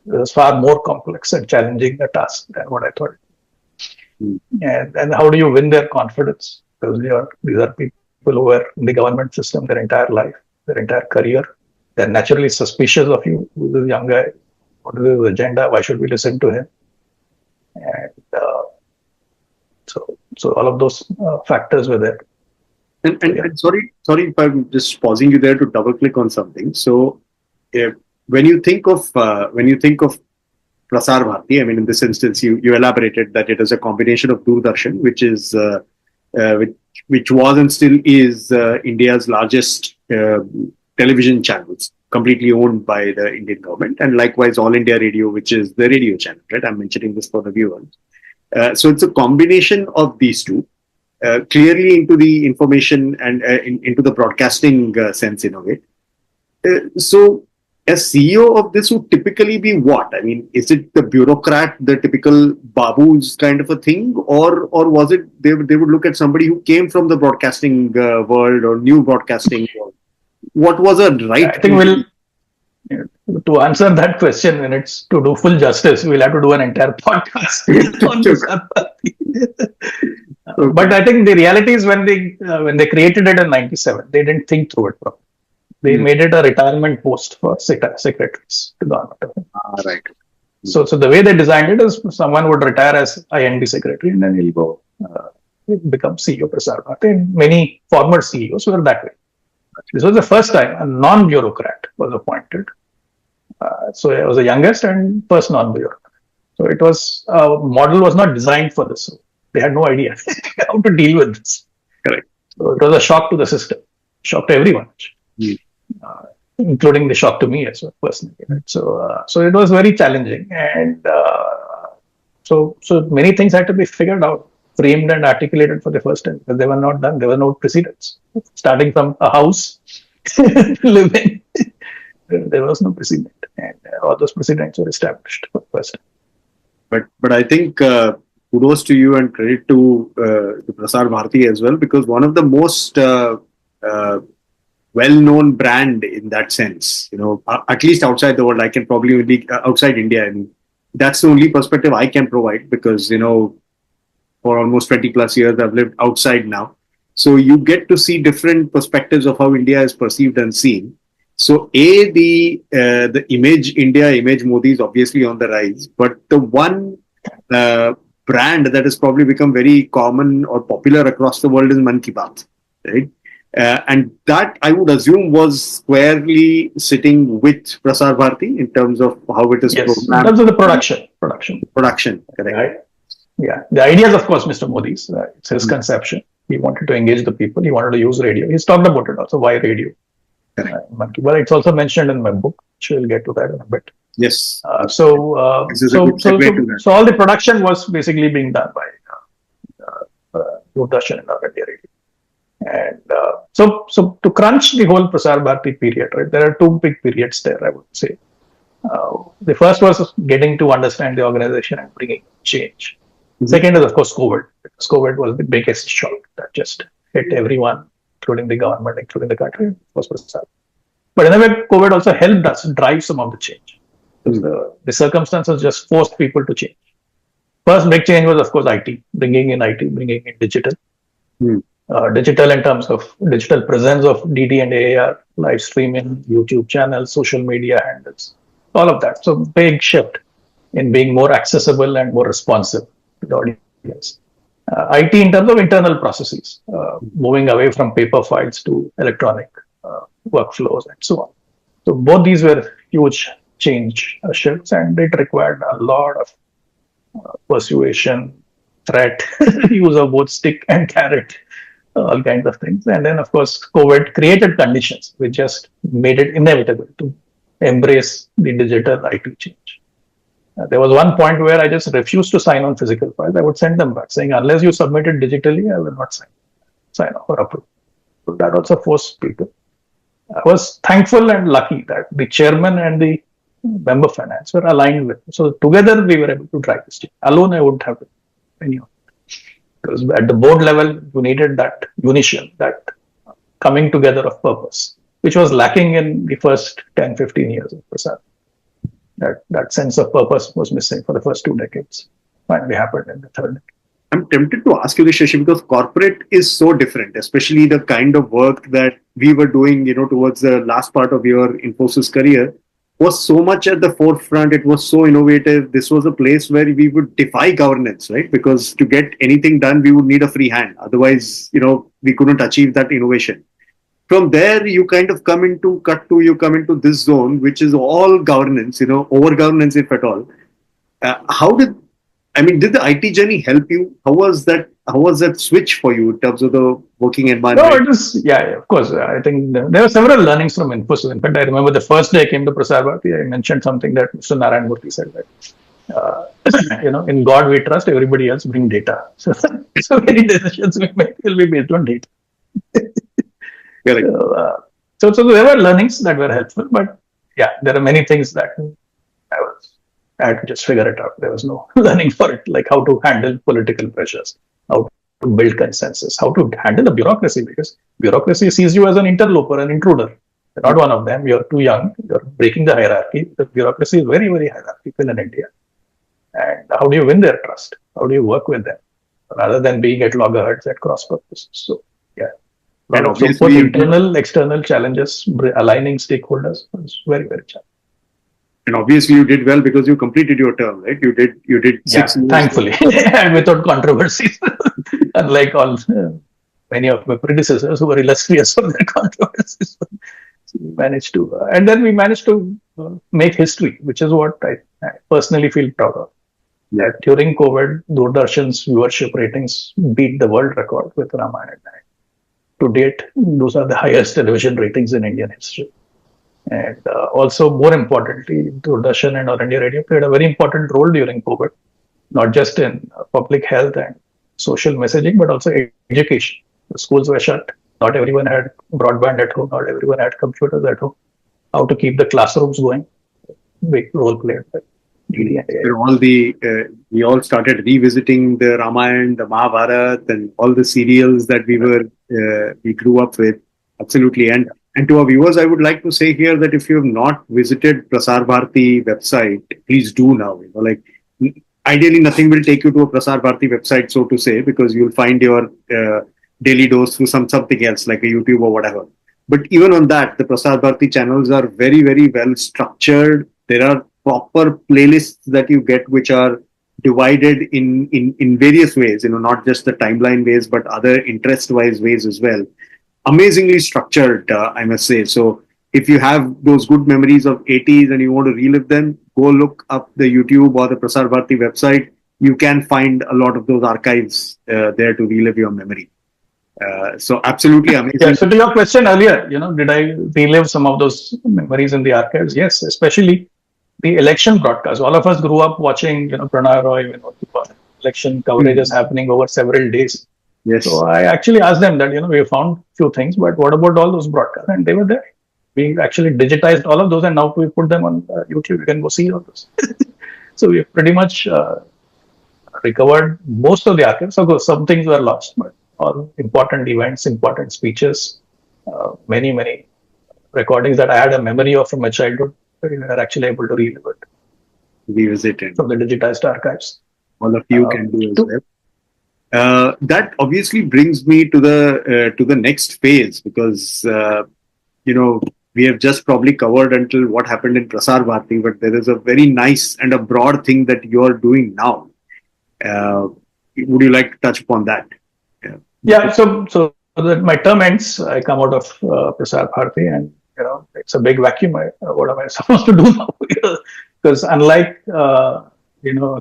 Speaker 2: was far more complex and challenging a task than what I thought. And how do you win their confidence? Because these are people who were in the government system their entire life, their entire career. They're naturally suspicious of you. Who's this young guy? What is his agenda? Why should we listen to him? And so all of those factors were there.
Speaker 1: And sorry if I'm just pausing you there to double click on something. So, when you think of Prasar Bharti, I mean, in this instance, you elaborated that it is a combination of Doordarshan, which is which was and still is India's largest television channels, completely owned by the Indian government, and likewise All India Radio, which is the radio channel. Right, I'm mentioning this for the viewers. So it's a combination of these two, clearly into the information and into the broadcasting sense in a way. So, a CEO of this would typically be what? I mean, is it the bureaucrat, the typical babus kind of a thing, or was it they would look at somebody who came from the broadcasting world or new broadcasting world? What was a right?
Speaker 2: I think to answer that question, and it's to do full justice, we'll have to do an entire podcast on this. But I think the reality is when they created it in '97, they didn't think through it properly. They made it a retirement post for secretaries to government.
Speaker 1: Right.
Speaker 2: So the way they designed it is someone would retire as IND secretary and then he'll go become CEO of Prasar Bharti. And many former CEOs were that way. This was the first time a non-bureaucrat was appointed. So I was the youngest and first non-bureaucrat. So it was model was not designed for this. So they had no idea how to deal with this.
Speaker 1: Correct.
Speaker 2: So it was a shock to the system, shock to everyone. Including the shock to me as well, personally. Right? So it was very challenging, and so many things had to be figured out, framed and articulated for the first time because they were not done. There were no precedents. Starting from a house to live in, there was no precedent, and all those precedents were established for the first time.
Speaker 1: But I think kudos to you and credit to the Prasar Bharti as well, because one of the most well-known brand in that sense, at least outside the world. I can probably only outside India, and that's the only perspective I can provide because for almost 20 plus years I've lived outside now, so you get to see different perspectives of how India is perceived and seen. So the image Modi is obviously on the rise, but the one brand that has probably become very common or popular across the world is Mannkibaat, right? And that I would assume was squarely sitting with Prasar Bharti in terms of how it is
Speaker 2: programmed. In terms of the production,
Speaker 1: correct?
Speaker 2: Right? Yeah, the idea is of course Mr. Modi's. It's his conception. He wanted to engage the people. He wanted to use radio. He's talked about it also. Why radio? But it's also mentioned in my book. Which we'll get to that in a bit.
Speaker 1: Yes.
Speaker 2: So all the production was basically being done by Doordarshan and All India Radio. And so to crunch the whole Prasar Bharti period, right? There are two big periods there, I would say. The first was getting to understand the organization and bringing change. Second is, of course, COVID. Because COVID was the biggest shock that just hit everyone, including the government, including the country. It was Prasar. But in a way, COVID also helped us drive some of the change. The circumstances just forced people to change. First big change was, of course, IT, bringing in digital. Digital in terms of digital presence of DD and AAR, live streaming, YouTube channels, social media handles, all of that. So big shift in being more accessible and more responsive to the audience. IT in terms of internal processes, moving away from paper files to electronic workflows and so on. So both these were huge change shifts, and it required a lot of persuasion, threat, use of both stick and carrot, all kinds of things. And then, of course, COVID created conditions which just made it inevitable to embrace the digital IT change. There was one point where I just refused to sign on physical files. I would send them back saying, unless you submit it digitally, I will not sign off or approve. So that also forced people. I was thankful and lucky that the chairman and the member finance were aligned with me. So together we were able to drive this change. Alone, I wouldn't have any. Because at the board level, you needed that unition, that coming together of purpose, which was lacking in the first 10, 15 years of Prasar. That sense of purpose was missing for the first 2 decades. Finally happened in the third decade.
Speaker 1: I'm tempted to ask you this, Shashi, because corporate is so different, especially the kind of work that we were doing, towards the last part of your Infosys career was so much at the forefront. It was so innovative. This was a place where we would defy governance, right? Because to get anything done, we would need a free hand. Otherwise, we couldn't achieve that innovation. From there, you kind of you come into this zone, which is all governance, over governance, if at all. Did the IT journey help you? How was that? How was that switch for you in terms of the working
Speaker 2: No,
Speaker 1: environment?
Speaker 2: it is, yeah, of course. I think there were several learnings from Infosys. In fact, I remember the first day I came to Prasar Bharti, I mentioned something that Mr. Narendramodi said that, in God we trust, everybody else bring data. So many decisions we make will be based on data.
Speaker 1: Correct.
Speaker 2: So there were learnings that were helpful, but yeah, there are many things that I had to just figure it out. There was no learning for it, like how to handle political pressures, how to build consensus, how to handle the bureaucracy, because bureaucracy sees you as an interloper, an intruder. You're not one of them. You're too young. You're breaking the hierarchy. The bureaucracy is very, very hierarchical in India. And how do you win their trust? How do you work with them rather than being at loggerheads at cross purposes? So, yeah. And also, both internal, external challenges, aligning stakeholders was very, very challenging.
Speaker 1: And obviously, you did well because you completed your term, right? You did 6 years.
Speaker 2: Thankfully, and without controversies, unlike all many of my predecessors who were illustrious for their controversies. So we managed to, and then we managed to make history, which is what I personally feel proud of. That during COVID, Doordarshan's viewership ratings beat the world record with Ramayana. To date, those are the highest television ratings in Indian history. And also, more importantly, Doordarshan and All India Radio played a very important role during COVID, not just in public health and social messaging, but also education. The schools were shut. Not everyone had broadband at home. Not everyone had computers at home. How to keep the classrooms going? Big role played by DD and AI.
Speaker 1: We all started revisiting the Ramayana, the Mahabharata, and all the serials that we grew up with. Absolutely. And to our viewers, I would like to say here that if you have not visited Prasar Bharti website, please do now. Ideally, nothing will take you to a Prasar Bharti website, so to say, because you'll find your daily dose through something else like a YouTube or whatever. But even on that, the Prasar Bharti channels are very, very well structured. There are proper playlists that you get, which are divided in various ways, not just the timeline ways, but other interest-wise ways as well. Amazingly structured, I must say. So if you have those good memories of 80s and you want to relive them, go look up the YouTube or the Prasar Bharti website. You can find a lot of those archives there to relive your memory. So absolutely amazing.
Speaker 2: Yeah, so to your question earlier, did I relive some of those memories in the archives? Yes, especially the election broadcast. All of us grew up watching, Pranay Roy, election coverages happening over several days.
Speaker 1: Yes.
Speaker 2: So I actually asked them that, we found few things, but what about all those broadcasts? And they were there. We actually digitized all of those and now we put them on YouTube. You can go see all those. So we pretty much recovered most of the archives. Of course, some things were lost, but all important events, important speeches, many, many recordings that I had a memory of from my childhood, we were actually able to relive it.
Speaker 1: Revisit it.
Speaker 2: From the digitized archives.
Speaker 1: All of you can do as well. That obviously brings me to the next phase because we have just probably covered until what happened in Prasar Bharti, but there is a very nice and a broad thing that you are doing now. Would you like to touch upon that?
Speaker 2: Yeah. So that my term ends, I come out of Prasar Bharti, and it's a big vacuum. What am I supposed to do now? Because unlike a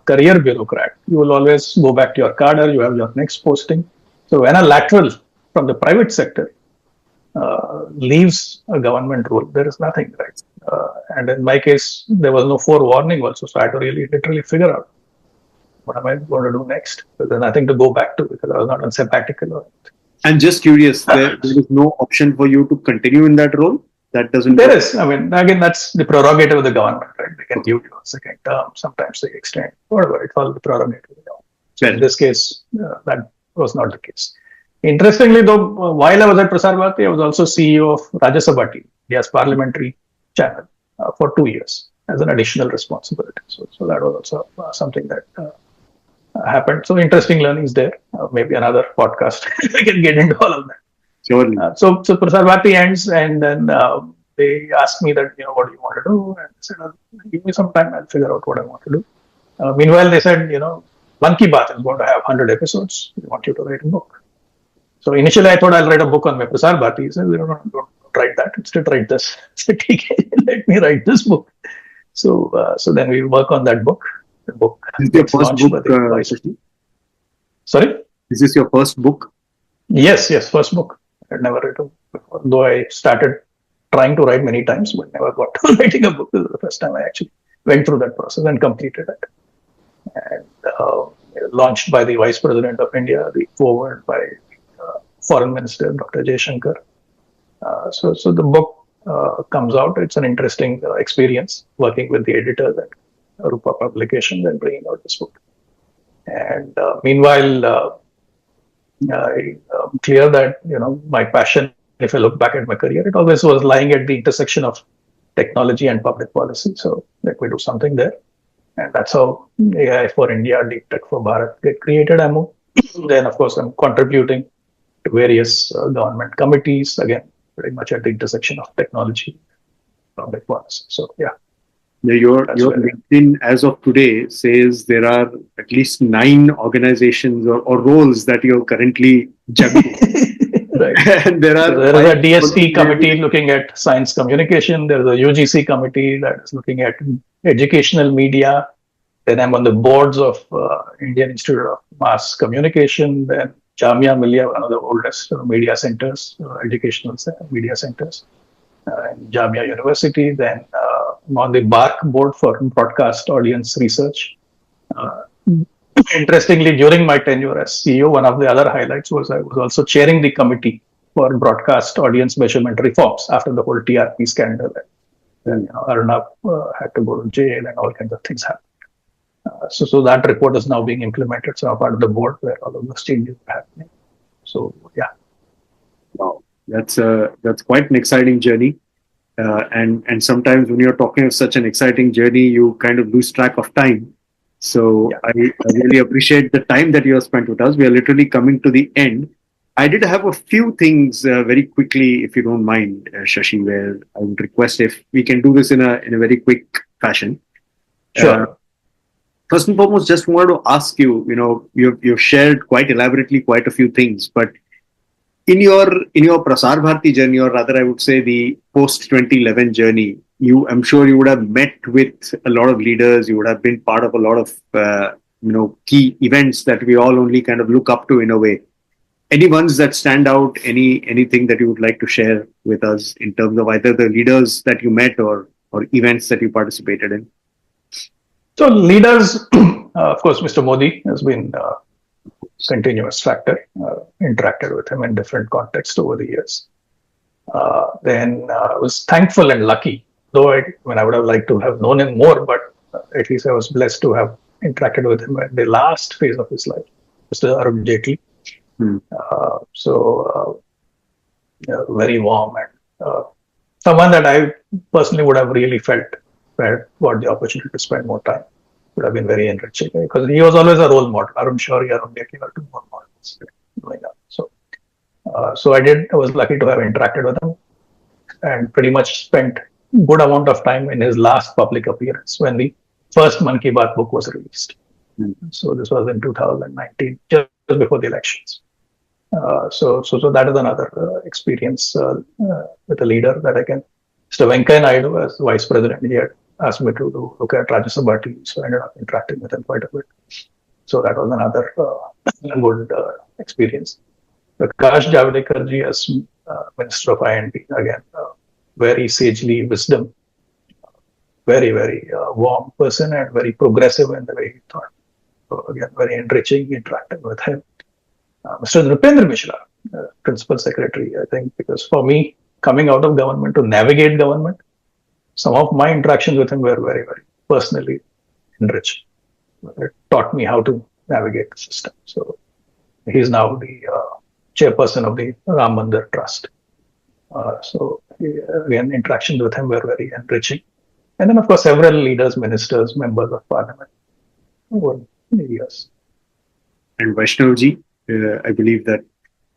Speaker 2: career bureaucrat, you will always go back to your cadre, you have your next posting. So when a lateral from the private sector leaves a government role, there is nothing, right? And in my case, there was no forewarning also, so I had to really literally figure out what am I going to do next? Because there's nothing to go back to because I was not on sabbatical or anything.
Speaker 1: And just curious, there is no option for you to continue in that role? That doesn't.
Speaker 2: There is. I mean, again, that's the prerogative of the government, right? They can give you a second term. Sometimes they extend. Whatever. It's all the prerogative of the government. So in this case, that was not the case. Interestingly, though, while I was at Prasar Bharti, I was also CEO of Rajya Sabha team, India's parliamentary channel, for 2 years as an additional responsibility. So that was also something that happened. So interesting learnings there. Maybe another podcast we can get into all of that.
Speaker 1: Surely.
Speaker 2: So Prasar Bharti ends, and then they asked me that, what do you want to do? And I said, give me some time, I'll figure out what I want to do. Meanwhile, they said, Mann Ki Baat is going to have 100 episodes. We want you to write a book. So initially, I thought I'll write a book on my Prasar Bharti. He said, don't write that. Instead, write this. I said, okay, let me write this book. So then we work on that book. The book
Speaker 1: Is this your first book,
Speaker 2: Shashi? Sorry?
Speaker 1: Is this your first book?
Speaker 2: Yes, first book. I'd never written before, though I started trying to write many times, but never got to writing a book. This is the first time I actually went through that process and completed it. And launched by the Vice President of India, the forward by Foreign Minister Dr. Jay Shankar. So the book comes out. It's an interesting experience working with the editors at Rupa Publications and bringing out this book. And meanwhile, I'm clear that my passion, if I look back at my career, it always was lying at the intersection of technology and public policy. So let me do something there. And that's how AI for India, Deep Tech for Bharat get created. Then, of course, I'm contributing to various government committees, again, pretty much at the intersection of technology, public policy. So, yeah.
Speaker 1: Your LinkedIn as of today says there are at least 9 organizations or roles that you're currently juggling.
Speaker 2: Right.
Speaker 1: And there is
Speaker 2: a DSP committee looking at science communication. There's a UGC committee that is looking at educational media. Then I'm on the boards of Indian Institute of Mass Communication. Then Jamia Millia, one of the oldest media centers, educational media centers, and Jamia University. Then I'm on the BARC board for broadcast audience research. Interestingly, during my tenure as CEO, one of the other highlights was I was also chairing the committee for broadcast audience measurement reforms after the whole TRP scandal. Then Arnab had to go to jail and all kinds of things happened. So that report is now being implemented. So I'm part of the board where all of those changes are happening. So yeah.
Speaker 1: Wow, that's quite an exciting journey. And sometimes when you're talking of such an exciting journey, you kind of lose track of time. So I really appreciate the time that you have spent with us. We are literally coming to the end. I did have a few things very quickly, if you don't mind, Shashi, where I would request if we can do this in a very quick fashion.
Speaker 2: Sure.
Speaker 1: First and foremost, just wanted to ask you, you've shared quite elaborately quite a few things, but in your Prasar Bharti journey, or rather I would say the post 2011 journey, I'm sure you would have met with a lot of leaders. You would have been part of a lot of key events that we all only kind of look up to in a way. Any ones that stand out? Anything that you would like to share with us in terms of either the leaders that you met or events that you participated in?
Speaker 2: So leaders, of course, Mr. Modi has been a continuous factor. Interacted with him in different contexts over the years. Then I was thankful and lucky, though I would have liked to have known him more, but at least I was blessed to have interacted with him at the last phase of his life, Mr. Arun Jaitley. Very warm and someone that I personally would have really felt got the opportunity to spend more time. Would have been very enriching because he was always a role model. Arun Shourie, Arun Jaitley were two role models growing up. So I was lucky to have interacted with him and pretty much spent good amount of time in his last public appearance when the first Mann Ki Baat book was released. So this was in 2019, just before the elections. So that is another experience with a leader that I can. Mr. Venkaiah Naidu, as Vice President, he had asked me to look at Rajya Sabha TV, so I ended up interacting with him quite a bit. So that was another good experience. Prakash Javadekar ji as Minister of I&T, again, very sagely wisdom, very, very warm person and very progressive in the way he thought. So again, very enriching interacting with him. Mr. Nripendra Mishra, Principal Secretary, I think, because for me, coming out of government to navigate government, some of my interactions with him were very, very personally enriched. It taught me how to navigate the system. So he's now the chairperson of the Ram Mandir Trust. So again, interactions with him were very enriching. And then, of course, several leaders, ministers, members of parliament over many years.
Speaker 1: And Vaishnavji, I believe that.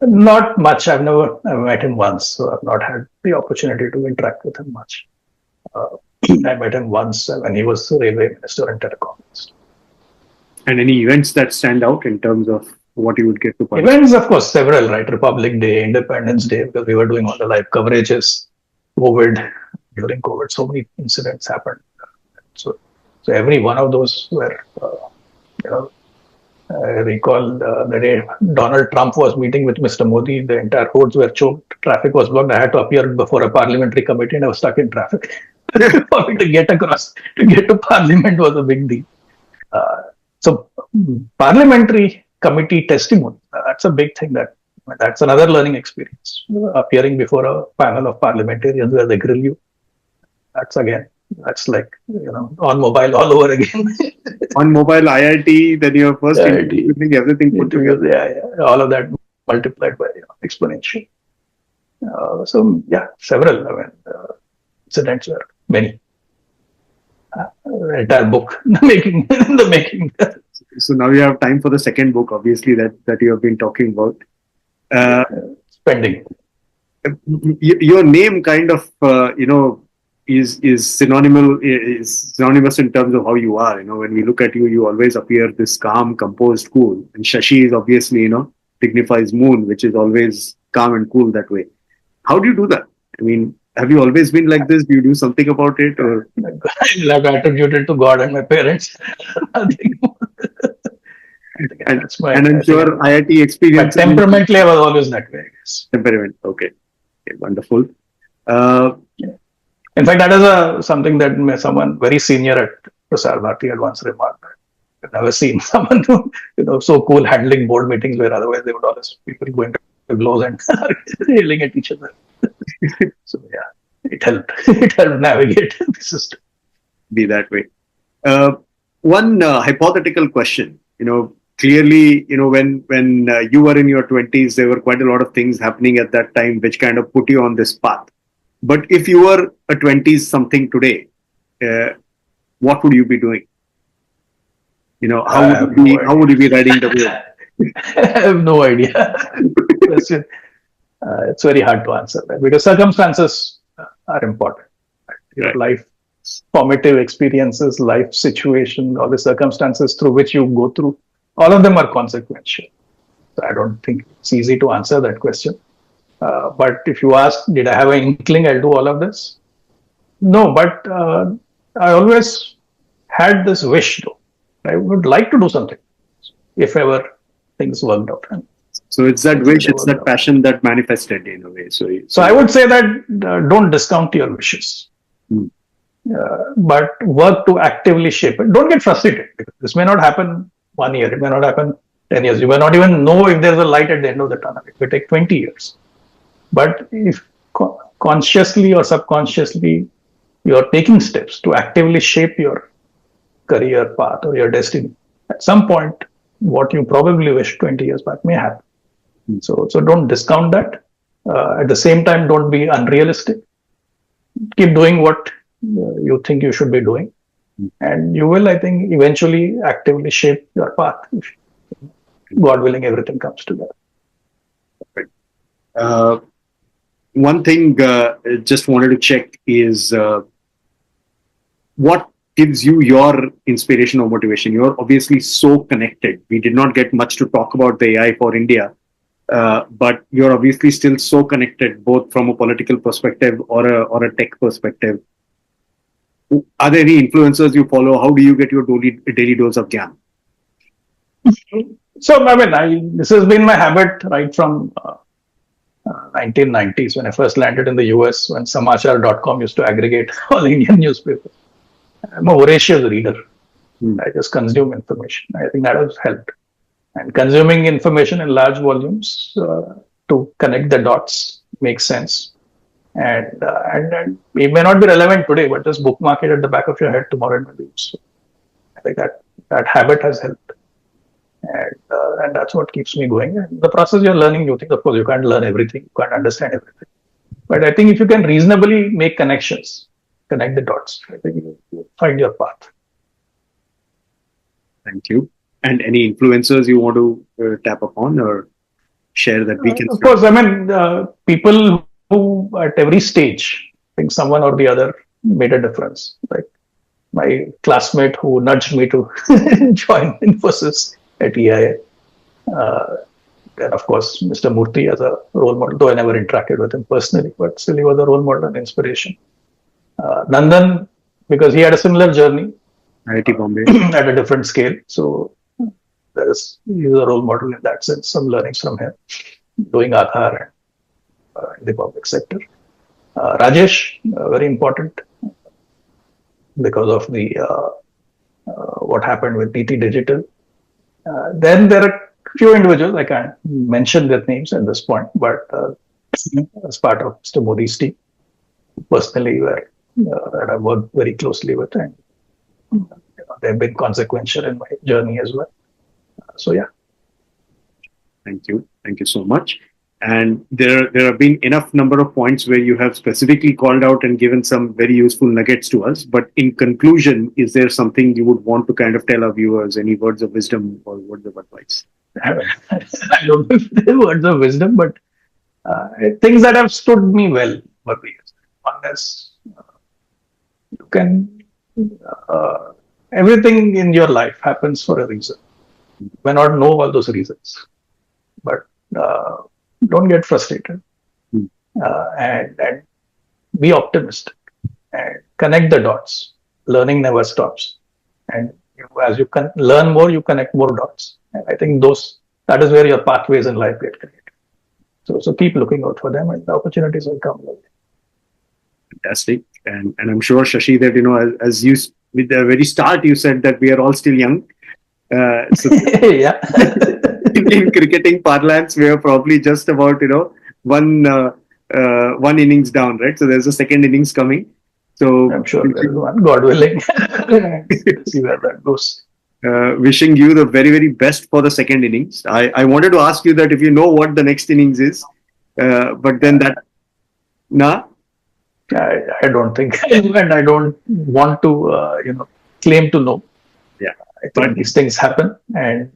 Speaker 2: Not much. I've met him once, so I've not had the opportunity to interact with him much. I met him once when he was railway minister and telecom minister.
Speaker 1: And any events that stand out in terms of what you would get to participate?
Speaker 2: Events, of course, several, right? Republic Day, Independence Day, because we were doing all the live coverages. During COVID, so many incidents happened. So every one of those were, I recall the day Donald Trump was meeting with Mr. Modi, the entire roads were choked, traffic was blocked. I had to appear before a parliamentary committee and I was stuck in traffic. For me to get to parliament was a big deal. So parliamentary committee testimony, that's a big thing. That's another learning experience. Appearing before a panel of parliamentarians where they grill you. That's like, on mobile all over again.
Speaker 1: On mobile IIT, then your first everything put together.
Speaker 2: Yeah. All of that multiplied by exponential. Several incidents were many. Entire book in the making.
Speaker 1: So now you have time for the second book, obviously, that you have been talking about.
Speaker 2: Spending.
Speaker 1: Your name kind of, is synonymous in terms of how you are. When we look at you, you always appear this calm, composed, cool. And Shashi is obviously, signifies moon, which is always calm and cool that way. How do you do that? I mean, have you always been like this? Do you do something about it? Or
Speaker 2: I've attributed to God and my parents. Nothing more.
Speaker 1: And I'm sure IIT experience.
Speaker 2: But temperamentally, I was always that way, I guess.
Speaker 1: Temperament, okay, wonderful.
Speaker 2: In fact, that is something that someone very senior at Prasar Bharti had once remarked. I've never seen someone so cool handling board meetings where otherwise they would always people going to blows and yelling at each other. So it helped. It helped navigate the system.
Speaker 1: Be that way. One hypothetical question. Clearly, when you were in your 20s, there were quite a lot of things happening at that time which kind of put you on this path. But if you were a 20s something today, what would you be doing? How would you be riding the wheel?
Speaker 2: I have no idea. It's very hard to answer that because circumstances are important. Right? Your life, formative experiences, life situation, all the circumstances through which you go through, all of them are consequential. So I don't think it's easy to answer that question. But if you ask, did I have an inkling I'll do all of this? No, but I always had this wish though. I would like to do something if ever things worked out.
Speaker 1: So it's that wish, it's that passion that manifested in a way.
Speaker 2: So I would say that don't discount your wishes, but work to actively shape it. Don't get frustrated because this may not happen 1 year. It may not happen 10 years. You may not even know if there's a light at the end of the tunnel. It may take 20 years. But if consciously or subconsciously you're taking steps to actively shape your career path or your destiny, at some point, what you probably wished 20 years back may happen. So don't discount that. At the same time, don't be unrealistic. Keep doing what you think you should be doing. And you will, I think, eventually actively shape your path. If, God willing, everything comes together.
Speaker 1: One thing I just wanted to check is what gives you your inspiration or motivation? You're obviously so connected. We did not get much to talk about the AI for India, but you're obviously still so connected, both from a political perspective or a tech perspective. Are there any influencers you follow? How do you get your daily dose of gyan?
Speaker 2: So, this has been my habit right from 1990s when I first landed in the US, when Samachar.com used to aggregate all Indian newspapers. I'm a voracious reader. I just consume information. I think that has helped. And consuming information in large volumes to connect the dots makes sense. And it may not be relevant today, but just bookmark it at the back of your head tomorrow it may be useful. I think that habit has helped. And that's what keeps me going. And the process you're learning new things. Of course, you can't learn everything. You can't understand everything. But I think if you can reasonably make connections, connect the dots, I think you find your path.
Speaker 1: Thank you. And any influencers you want to tap upon or share that we can?
Speaker 2: Of course, I mean, people who at every stage, I think someone or the other made a difference. Like my classmate who nudged me to join Infosys at EIA. Then, of course, Mr. Murthy as a role model, though I never interacted with him personally, but still he was a role model and inspiration. Nandan, because he had a similar journey
Speaker 1: IIT Bombay.
Speaker 2: at a different scale. So he's a role model in that sense. Some learnings from him, doing Aadhaar in the public sector. Rajesh, very important because of the what happened with Niti Digital. Then there are few individuals, I can't mention their names at this point, but as part of Mr. Modi's team, personally, that I worked very closely with, and they've been consequential in my journey as well. So yeah.
Speaker 1: Thank you so much. And there have been enough number of points where you have specifically called out and given some very useful nuggets to us. But in conclusion, is there something you would want to kind of tell our viewers? Any words of wisdom or words of advice?
Speaker 2: I don't know if they're words of wisdom, but things that have stood me well for years. One is you can everything in your life happens for a reason. You may not know all those reasons, but don't get frustrated and be optimistic and connect the dots. Learning never stops, and as you can learn more, you connect more dots. And I think that is where your pathways in life get created. So keep looking out for them, and the opportunities will come.
Speaker 1: Fantastic, and I'm sure, Shashi, that as you with the very start you said that we are all still young. So
Speaker 2: yeah.
Speaker 1: in cricketing parlance, we are probably just about one innings down, right? So there's a second innings coming. So
Speaker 2: I'm sure there's one, God willing. See where that goes.
Speaker 1: Wishing you the very, very best for the second innings. I wanted to ask you that if you know what the next innings is, but then
Speaker 2: I don't think, and I don't want to, claim to know.
Speaker 1: Yeah,
Speaker 2: I think these things happen, and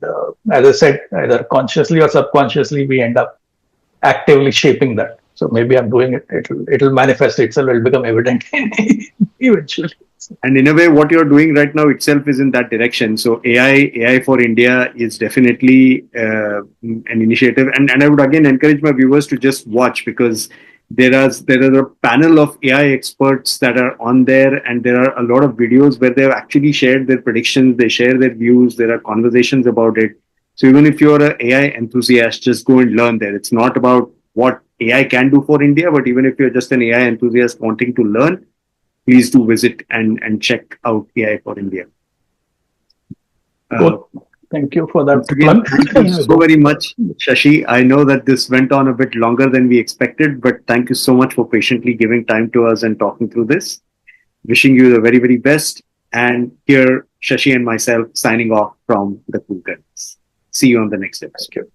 Speaker 2: as I said, either consciously or subconsciously, we end up actively shaping that. So maybe I'm doing it. It'll manifest itself. It'll become evident eventually.
Speaker 1: And in a way, what you're doing right now itself is in that direction. So AI for India is definitely an initiative, and I would again encourage my viewers to just watch, because there is a panel of AI experts that are on there, and there are a lot of videos where they've actually shared their predictions, they share their views, there are conversations about it. So even if you're an AI enthusiast, just go and learn there. It's not about what AI can do for India, but even if you're just an AI enthusiast wanting to learn, please do visit and check out AI for India.
Speaker 2: Thank you for that plug.
Speaker 1: Thank you so very much, Shashi. I know that this went on a bit longer than we expected, but thank you so much for patiently giving time to us and talking through this. Wishing you the very, very best. And here, Shashi and myself signing off from the Kulkarnis. See you on the next episode.